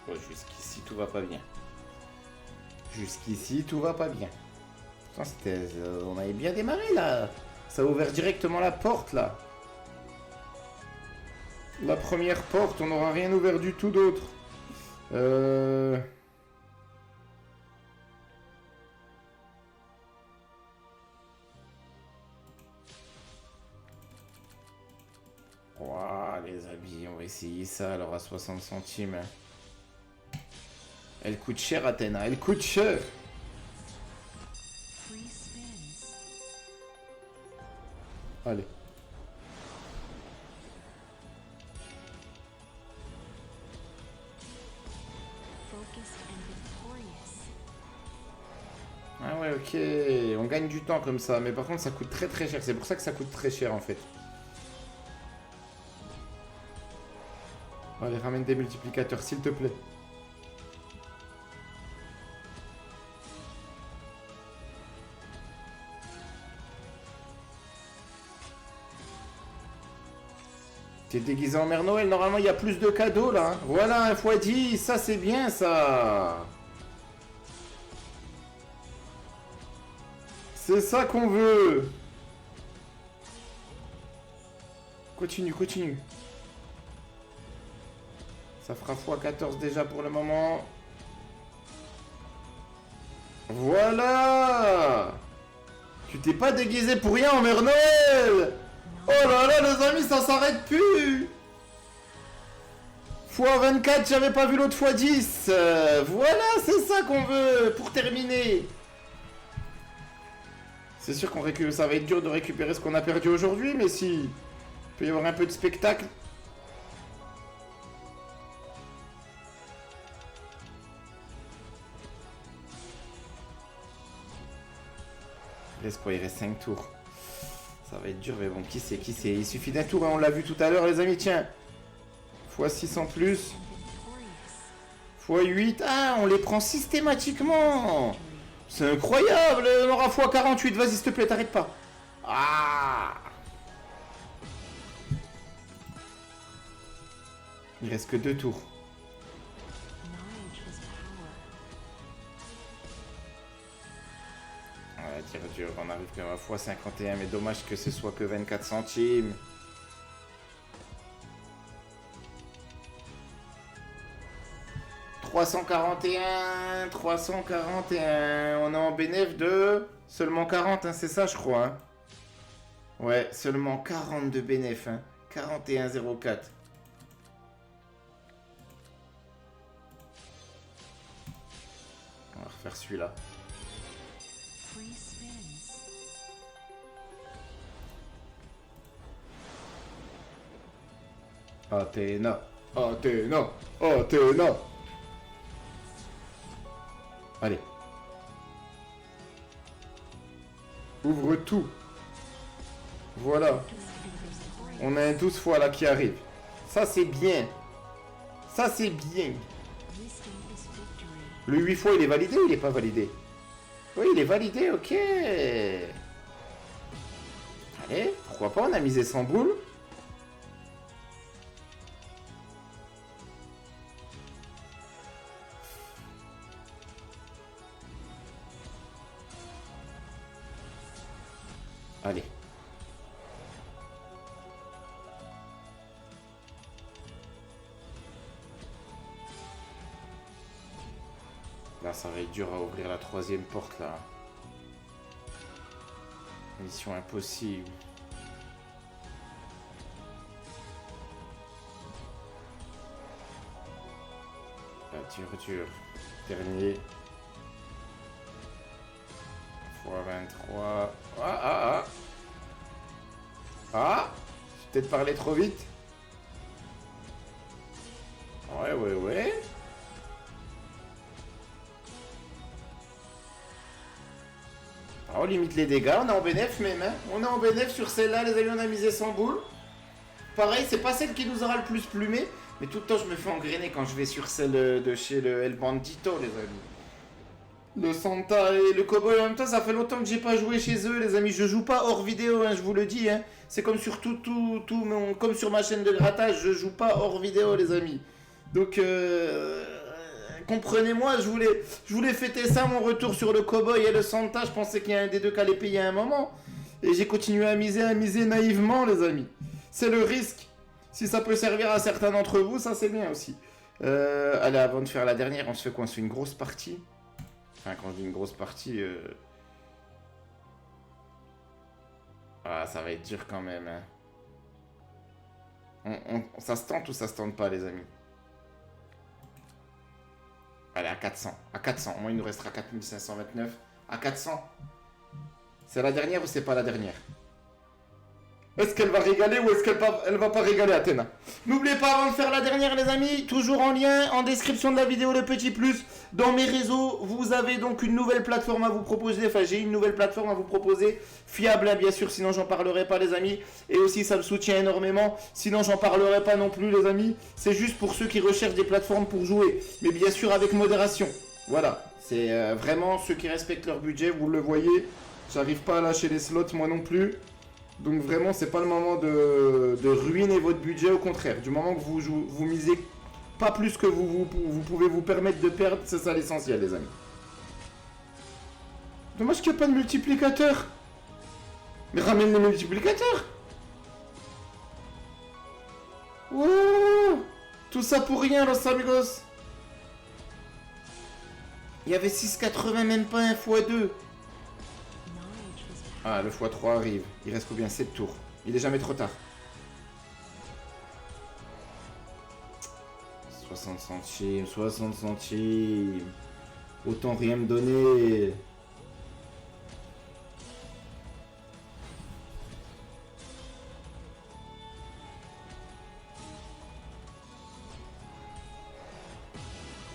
Bon, jusqu'ici, tout va pas bien. Jusqu'ici, tout va pas bien. Putain, on avait bien démarré, là. Ça a ouvert directement la porte, là. La première porte, on n'aura rien ouvert du tout d'autre. Ouah, les amis, on va essayer ça alors à 60 centimes. Elle coûte cher, Athéna, elle coûte cher. Allez. Ah ouais, ok, on gagne du temps comme ça, mais par contre ça coûte très très cher, c'est pour ça que ça coûte très cher en fait. Allez, ramène des multiplicateurs s'il te plaît. T'es déguisé en Mère Noël, normalement il y a plus de cadeaux là. Hein. Voilà, 1 x 10, ça c'est bien ça. C'est ça qu'on veut. Continue, continue. Ça fera x14 déjà pour le moment. Voilà. Tu t'es pas déguisé pour rien en Mère Noël. Oh là là les amis, ça s'arrête plus. x24, j'avais pas vu l'autre x10. Voilà, c'est ça qu'on veut pour terminer. C'est sûr qu'on récupère, ça va être dur de récupérer ce qu'on a perdu aujourd'hui, mais si il peut y avoir un peu de spectacle. Laisse quoi, il reste 5 tours. Ça va être dur, mais bon, qui c'est, qui c'est? Il suffit d'un tour, hein, on l'a vu tout à l'heure, les amis, tiens. x6 en plus. x8, ah, on les prend systématiquement. C'est incroyable, on aura x48, vas-y, s'il te plaît, t'arrêtes pas. Ah. Il reste que 2 tours. Ouais, tire dur, on arrive quand même à x51, mais dommage que ce soit que 24 centimes. « 341, 341, on est en bénéf de seulement 40, hein, c'est ça je crois. Hein. Ouais, seulement 40 de bénéf, hein. 41,04. On va refaire celui-là. Athéna, Athéna, Athéna. Allez. Ouvre tout. Voilà. On a un 12 fois là qui arrive. Ça c'est bien. Ça c'est bien. Le 8 fois il est validé ou il est pas validé? Oui, il est validé, ok. Allez, pourquoi pas, on a misé 100 boules. Allez. Là, ça va être dur à ouvrir la 3e porte, là. Mission impossible. Là, dur. Dernier. x23. Ah, j'ai peut-être parlé trop vite. Ouais. On limite les dégâts, on est en bénéf même. Hein. On est en bénéf sur celle-là, les amis, on a misé 100 boules. Pareil, c'est pas celle qui nous aura le plus plumé. Mais tout le temps, je me fais engrainer quand je vais sur celle de chez le El Bandito, les amis. Le Santa et le Cowboy en même temps, ça fait longtemps que j'ai pas joué chez eux, les amis. Je joue pas hors vidéo, hein, je vous le dis. Hein. C'est comme sur comme sur ma chaîne de grattage, je joue pas hors vidéo, les amis. Donc, comprenez-moi, je voulais fêter ça, mon retour sur le Cowboy et le Santa. Je pensais qu'il y a un des deux qui allait payer à un moment. Et j'ai continué à miser naïvement, les amis. C'est le risque. Si ça peut servir à certains d'entre vous, ça c'est bien aussi. Allez, avant de faire la dernière, on se fait quoi? On se fait une grosse partie. Enfin, quand je dis une grosse partie... Ah, ça va être dur quand même. Hein. Ça se tente ou ça se tente pas, les amis? Allez, à 400. À 400. Moi, il nous restera 4529. À 400. C'est la dernière ou c'est pas la dernière? Est-ce qu'elle va régaler ou est-ce qu'elle va pas régaler, Athéna? N'oubliez pas, avant de faire la dernière, les amis, toujours en lien, en description de la vidéo, le petit plus. Dans mes réseaux, vous avez donc une nouvelle plateforme à vous proposer. Enfin, j'ai une nouvelle plateforme à vous proposer. Fiable, hein, bien sûr, sinon j'en parlerai pas, les amis. Et aussi, ça me soutient énormément. Sinon, j'en parlerai pas non plus, les amis. C'est juste pour ceux qui recherchent des plateformes pour jouer. Mais bien sûr, avec modération. Voilà. C'est vraiment ceux qui respectent leur budget, vous le voyez. J'arrive pas à lâcher les slots, moi non plus. Donc vraiment, c'est pas le moment de ruiner votre budget, au contraire. Du moment que vous misez pas plus que vous pouvez vous permettre de perdre, c'est ça l'essentiel, les amis. Dommage qu'il n'y a pas de multiplicateur. Mais ramène les multiplicateurs. Wow. Tout ça pour rien, los amigos. Il y avait 6,80, même pas un x2. Ah, le x3 arrive. Il reste combien? 7 tours. Il est jamais trop tard. 60 centimes, 60 centimes. Autant rien me donner.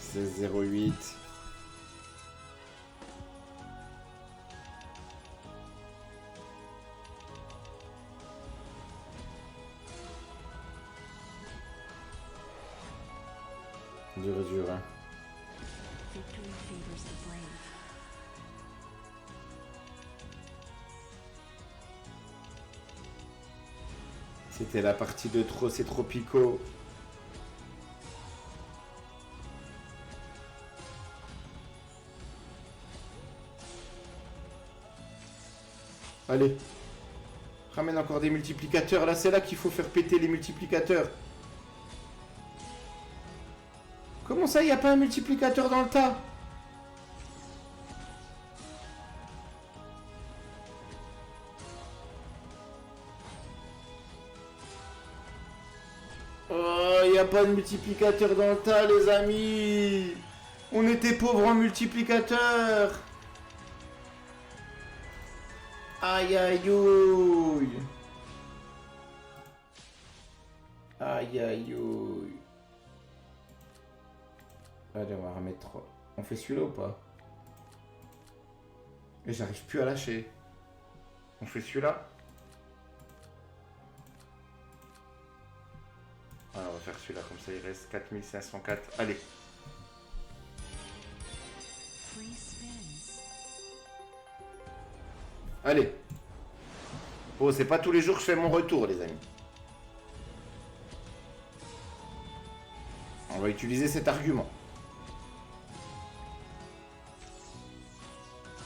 C'est 0,8. Dur, hein. C'était la partie de trop, c'est Tropico. Allez. Ramène encore des multiplicateurs. Là, c'est là qu'il faut faire péter les multiplicateurs. Comment ça, il n'y a pas un multiplicateur dans le tas? Oh, il n'y a pas de multiplicateur dans le tas, les amis. On était pauvres en multiplicateur. Aïe, aïe, aïe. Aïe, aïe, aïe. Allez, on va remettre 3. On fait celui-là ou pas? Et j'arrive plus à lâcher. On fait celui-là? Ah, on va faire celui-là, comme ça il reste 4504. Allez. Allez. Oh, c'est pas tous les jours que je fais mon retour, les amis. On va utiliser cet argument.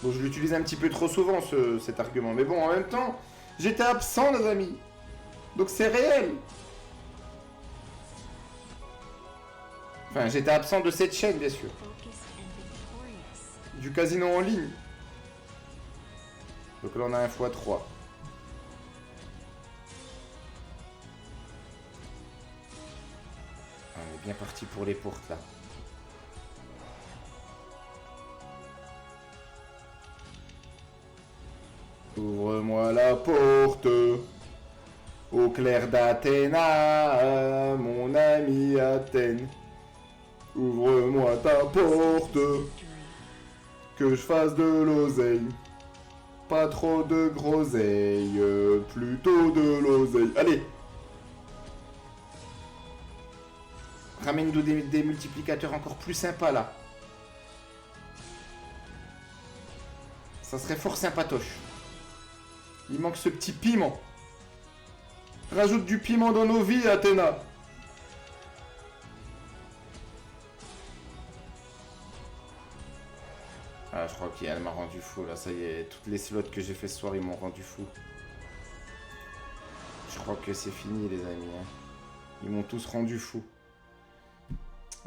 Bon, je l'utilise un petit peu trop souvent, cet argument. Mais bon, en même temps, j'étais absent, les amis. Donc c'est réel. Enfin, j'étais absent de cette chaîne, bien sûr. Du casino en ligne. Donc là, on a un x3. On est bien parti pour les portes, là. Ouvre-moi la porte, au clair d'Athéna, mon ami Athènes. Ouvre-moi ta porte, que je fasse de l'oseille. Pas trop de groseille, plutôt de l'oseille. Allez. Ramène-nous des multiplicateurs encore plus sympas, là. Ça serait fort sympatoche. Il manque ce petit piment. Rajoute du piment dans nos vies, Athéna. Ah, je crois qu'elle m'a rendu fou, là. Ça y est, toutes les slots que j'ai fait ce soir, ils m'ont rendu fou. Je crois que c'est fini, les amis. Hein. Ils m'ont tous rendu fou.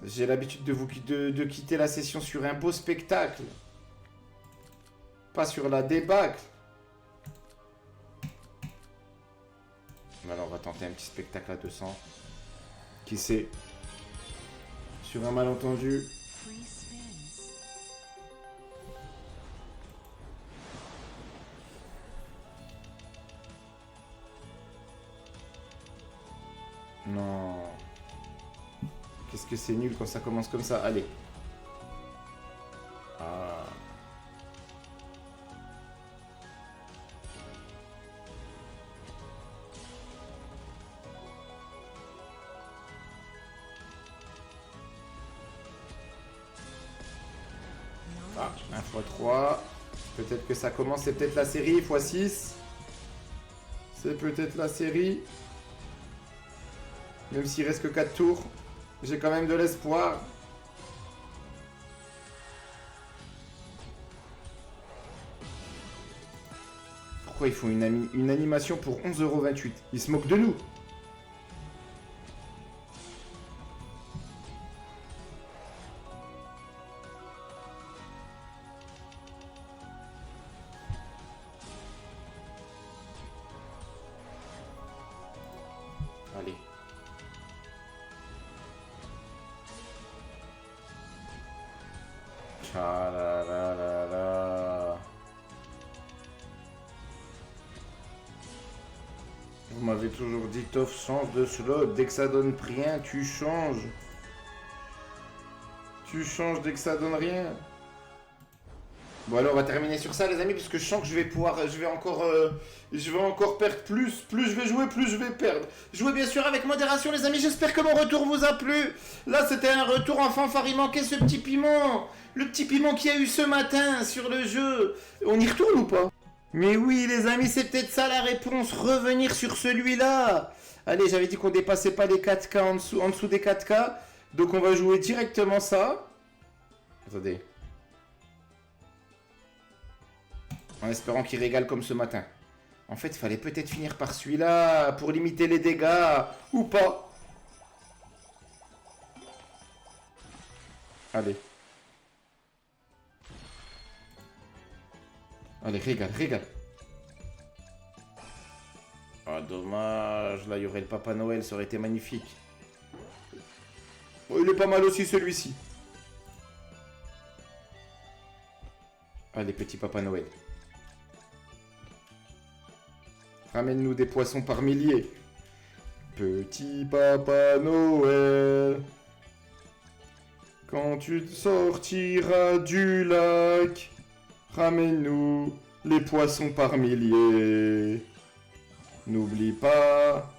J'ai l'habitude de quitter la session sur un beau spectacle. Pas sur la débâcle. Alors, on va tenter un petit spectacle à 200. Qui sait? Sur un malentendu. Non. Qu'est-ce que c'est nul quand ça commence comme ça. Allez. Ah. Ah, 1 x 3. Peut-être que ça commence. C'est peut-être la série x6. C'est peut-être la série. Même s'il reste que 4 tours. J'ai quand même de l'espoir. Pourquoi ils font une animation pour 11,28 €? Ils se moquent de nous. Allez. Tchalalala. Vous m'avez toujours dit, Toff, change de slot. Dès que ça donne rien, tu changes. Tu changes dès que ça donne rien. Bon, alors on va terminer sur ça, les amis, parce que je sens que je vais encore perdre plus. Plus je vais jouer, plus je vais perdre. Jouez bien sûr avec modération, les amis. J'espère que mon retour vous a plu. Là, c'était un retour en fanfare. Il manquait ce petit piment. Le petit piment qu'il y a eu ce matin sur le jeu. On y retourne ou pas? Mais oui, les amis, c'est peut-être ça la réponse. Revenir sur celui-là. Allez, j'avais dit qu'on dépassait pas les 4K en dessous des 4K. Donc on va jouer directement ça. Attendez. En espérant qu'il régale comme ce matin. En fait, il fallait peut-être finir par celui-là pour limiter les dégâts. Ou pas. Allez. Allez, régale, régale. Ah, dommage. Là, il y aurait le Papa Noël. Ça aurait été magnifique. Oh, il est pas mal aussi, celui-ci. Allez, petit Papa Noël. Ramène-nous des poissons par milliers. Petit Papa Noël. Quand tu sortiras du lac, ramène-nous les poissons par milliers. N'oublie pas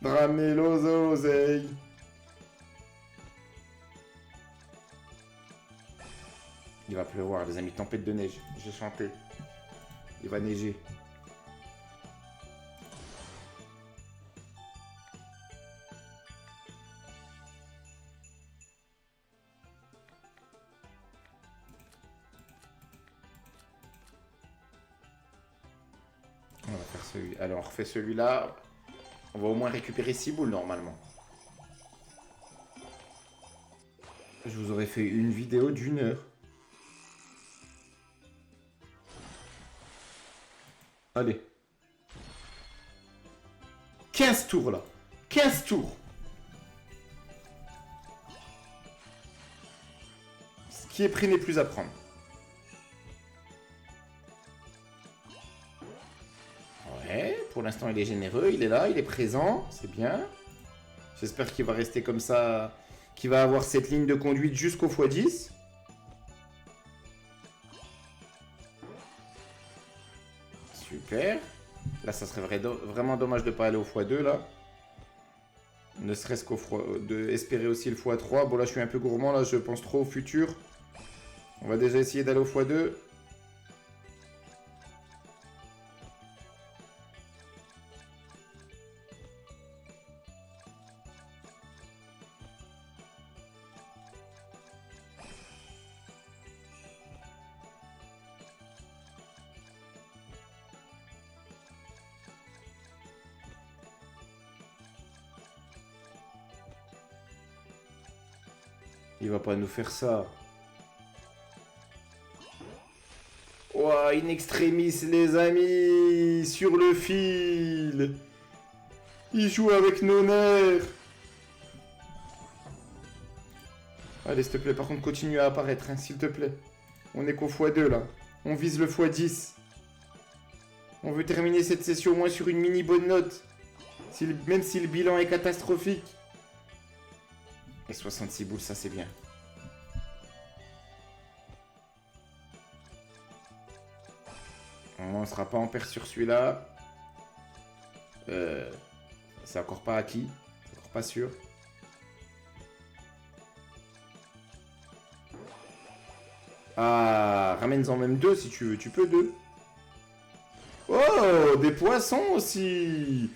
de ramener l'oseille. Il va pleuvoir, les amis. Tempête de neige. J'ai chanté. Il va neiger. On va faire celui. Allez, on refait celui-là. On va au moins récupérer 6 boules normalement. Je vous aurais fait une vidéo d'1 heure. Allez. 15 tours là. 15 tours. Ce qui est pris n'est plus à prendre. Ouais, pour l'instant il est généreux, il est là, il est présent, c'est bien. J'espère qu'il va rester comme ça, qu'il va avoir cette ligne de conduite jusqu'au x10. Super. Là, ça serait vraiment dommage de ne pas aller au x2 là. Ne serait-ce espérer aussi le x3. Bon là, je suis un peu gourmand là, je pense trop au futur. On va déjà essayer d'aller au x2. Il va pas nous faire ça. Ouah, in extremis, les amis. Sur le fil. Il joue avec nos nerfs. Allez, s'il te plaît, par contre, continue à apparaître, hein, s'il te plaît. On est qu'au x2, là. On vise le x10. On veut terminer cette session au moins sur une mini bonne note. Même si le bilan est catastrophique. Et 66 boules, ça c'est bien. On ne sera pas en perte sur celui-là. C'est encore pas acquis. C'est encore pas sûr. Ah, ramène-en même deux si tu veux. Tu peux deux. Oh, des poissons aussi.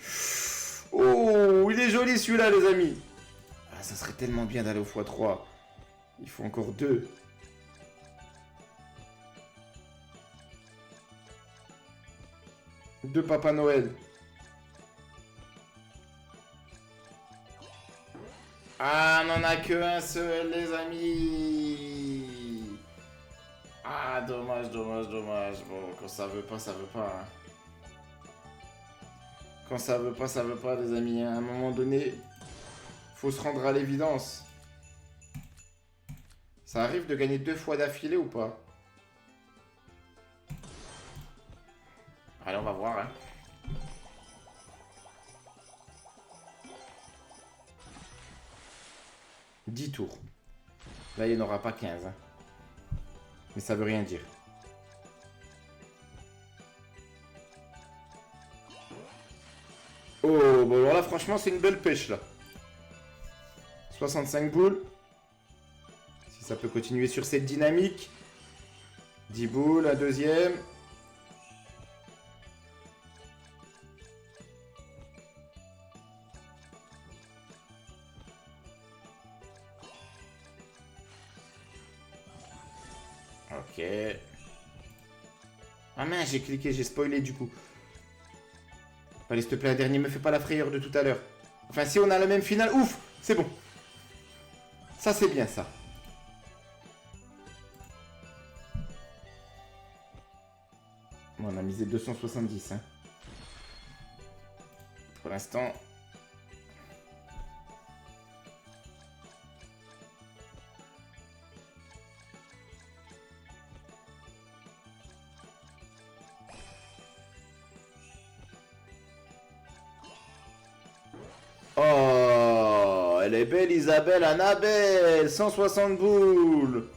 Oh, il est joli celui-là, les amis. Ah, ça serait tellement bien d'aller au x3. Il faut encore deux. Deux Papa Noël. Ah, on n'en a qu'un seul, les amis. Ah, dommage, dommage, dommage. Bon, quand ça veut pas, ça veut pas. Hein. Quand ça veut pas, les amis. À un moment donné, faut se rendre à l'évidence. Ça arrive de gagner 2 fois d'affilée ou pas? Allez, on va voir, hein. « 10 tours. Là, il n'y en aura pas 15. Hein. Mais ça veut rien dire. Oh, bon alors là, franchement, c'est une belle pêche, là. 65 boules. Si ça peut continuer sur cette dynamique. 10 boules, un deuxième. Ok. Ah mince, j'ai cliqué, j'ai spoilé du coup. Allez, s'il te plaît, un dernier, me fais pas la frayeur de tout à l'heure. Enfin, si on a la même finale, ouf, c'est bon. Ça, c'est bien, ça. Bon, on a misé 270, hein. Pour l'instant... Oh, elle est belle Isabelle Annabelle, 160 boules.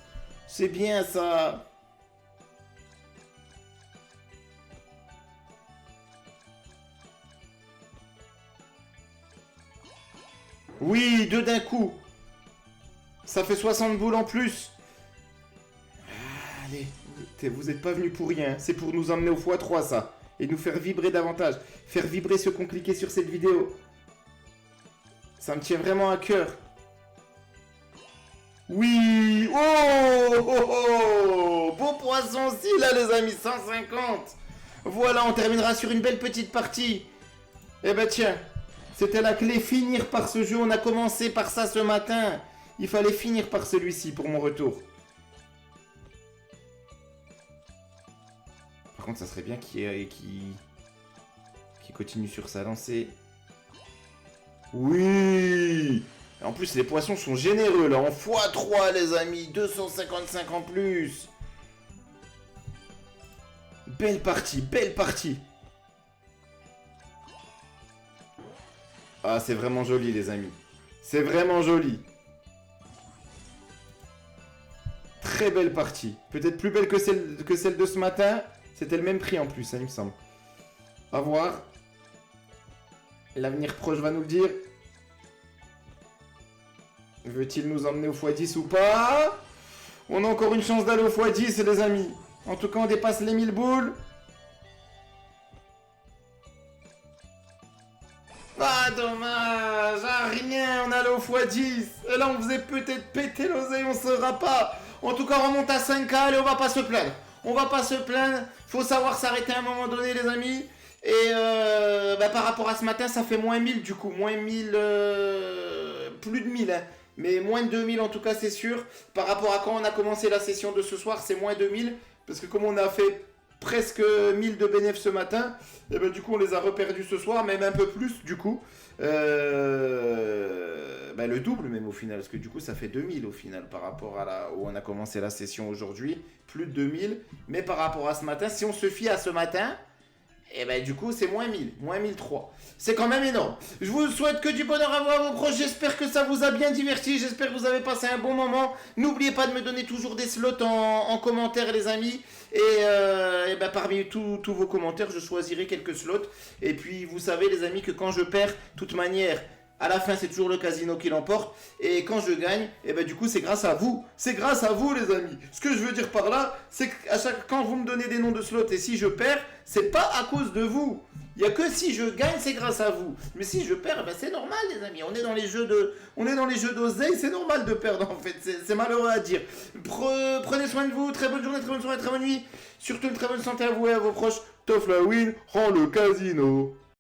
C'est bien ça. Oui, deux d'un coup. Ça fait 60 boules en plus. Allez, vous n'êtes pas venus pour rien. C'est pour nous emmener au x3 ça. Et nous faire vibrer davantage. Faire vibrer ceux qui ont cliqué sur cette vidéo. Ça me tient vraiment à cœur. Oui. Oh, oh, oh. Beau poisson aussi là les amis. 150. Voilà, on terminera sur une belle petite partie. Eh ben tiens. C'était la clé, finir par ce jeu. On a commencé par ça ce matin. Il fallait finir par celui-ci pour mon retour. Par contre, ça serait bien qu'il continue sur sa lancée. Oui. En plus, les poissons sont généreux, là. En x3, les amis. 255 en plus. Belle partie, belle partie. Ah, c'est vraiment joli, les amis. C'est vraiment joli. Très belle partie. Peut-être plus belle que celle de ce matin. C'était le même prix en plus, hein, il me semble. À voir. L'avenir proche va nous le dire. Veut-il nous emmener au x10 ou pas? On a encore une chance d'aller au x10, les amis. En tout cas, on dépasse les 1000 boules. Ah, dommage. Ah, rien, on allait au x10. Et là, on faisait peut-être péter l'oseille, on ne saura pas. En tout cas, on remonte à 5K. Allez, on va pas se plaindre. On va pas se plaindre. Faut savoir s'arrêter à un moment donné, les amis. Et par rapport à ce matin, ça fait moins 1000 du coup. Moins 1000... plus de 1000, hein. Mais moins de 2000 en tout cas, c'est sûr. Par rapport à quand on a commencé la session de ce soir, c'est moins 2000. Parce que comme on a fait presque 1000 de bénéfices ce matin. Et ben du coup on les a reperdus ce soir, même un peu plus du coup. Le double même au final, parce que du coup ça fait 2000 au final par rapport à où on a commencé la session aujourd'hui. Plus de 2000, mais par rapport à ce matin, si on se fie à ce matin, et ben du coup c'est moins 1000, moins 1003. C'est quand même énorme. Je vous souhaite que du bonheur à vous, à vos proches. J'espère que ça vous a bien diverti. J'espère que vous avez passé un bon moment. N'oubliez pas de me donner toujours des slots en commentaire les amis. Et parmi tous vos commentaires, je choisirai quelques slots. Et puis vous savez les amis que quand je perds, de toute manière, à la fin c'est toujours le casino qui l'emporte. Et quand je gagne, et ben du coup c'est grâce à vous. C'est grâce à vous les amis. Ce que je veux dire par là, c'est quand vous me donnez des noms de slots et si je perds, c'est pas à cause de vous. Il n'y a que si je gagne, c'est grâce à vous. Mais si je perds, c'est normal les amis. On est dans les jeux d'oseille, c'est normal de perdre en fait. C'est malheureux à dire. Prenez soin de vous, très bonne journée, très bonne soirée, très bonne nuit. Surtout une très bonne santé à vous et à vos proches. Tof la win, rend le casino.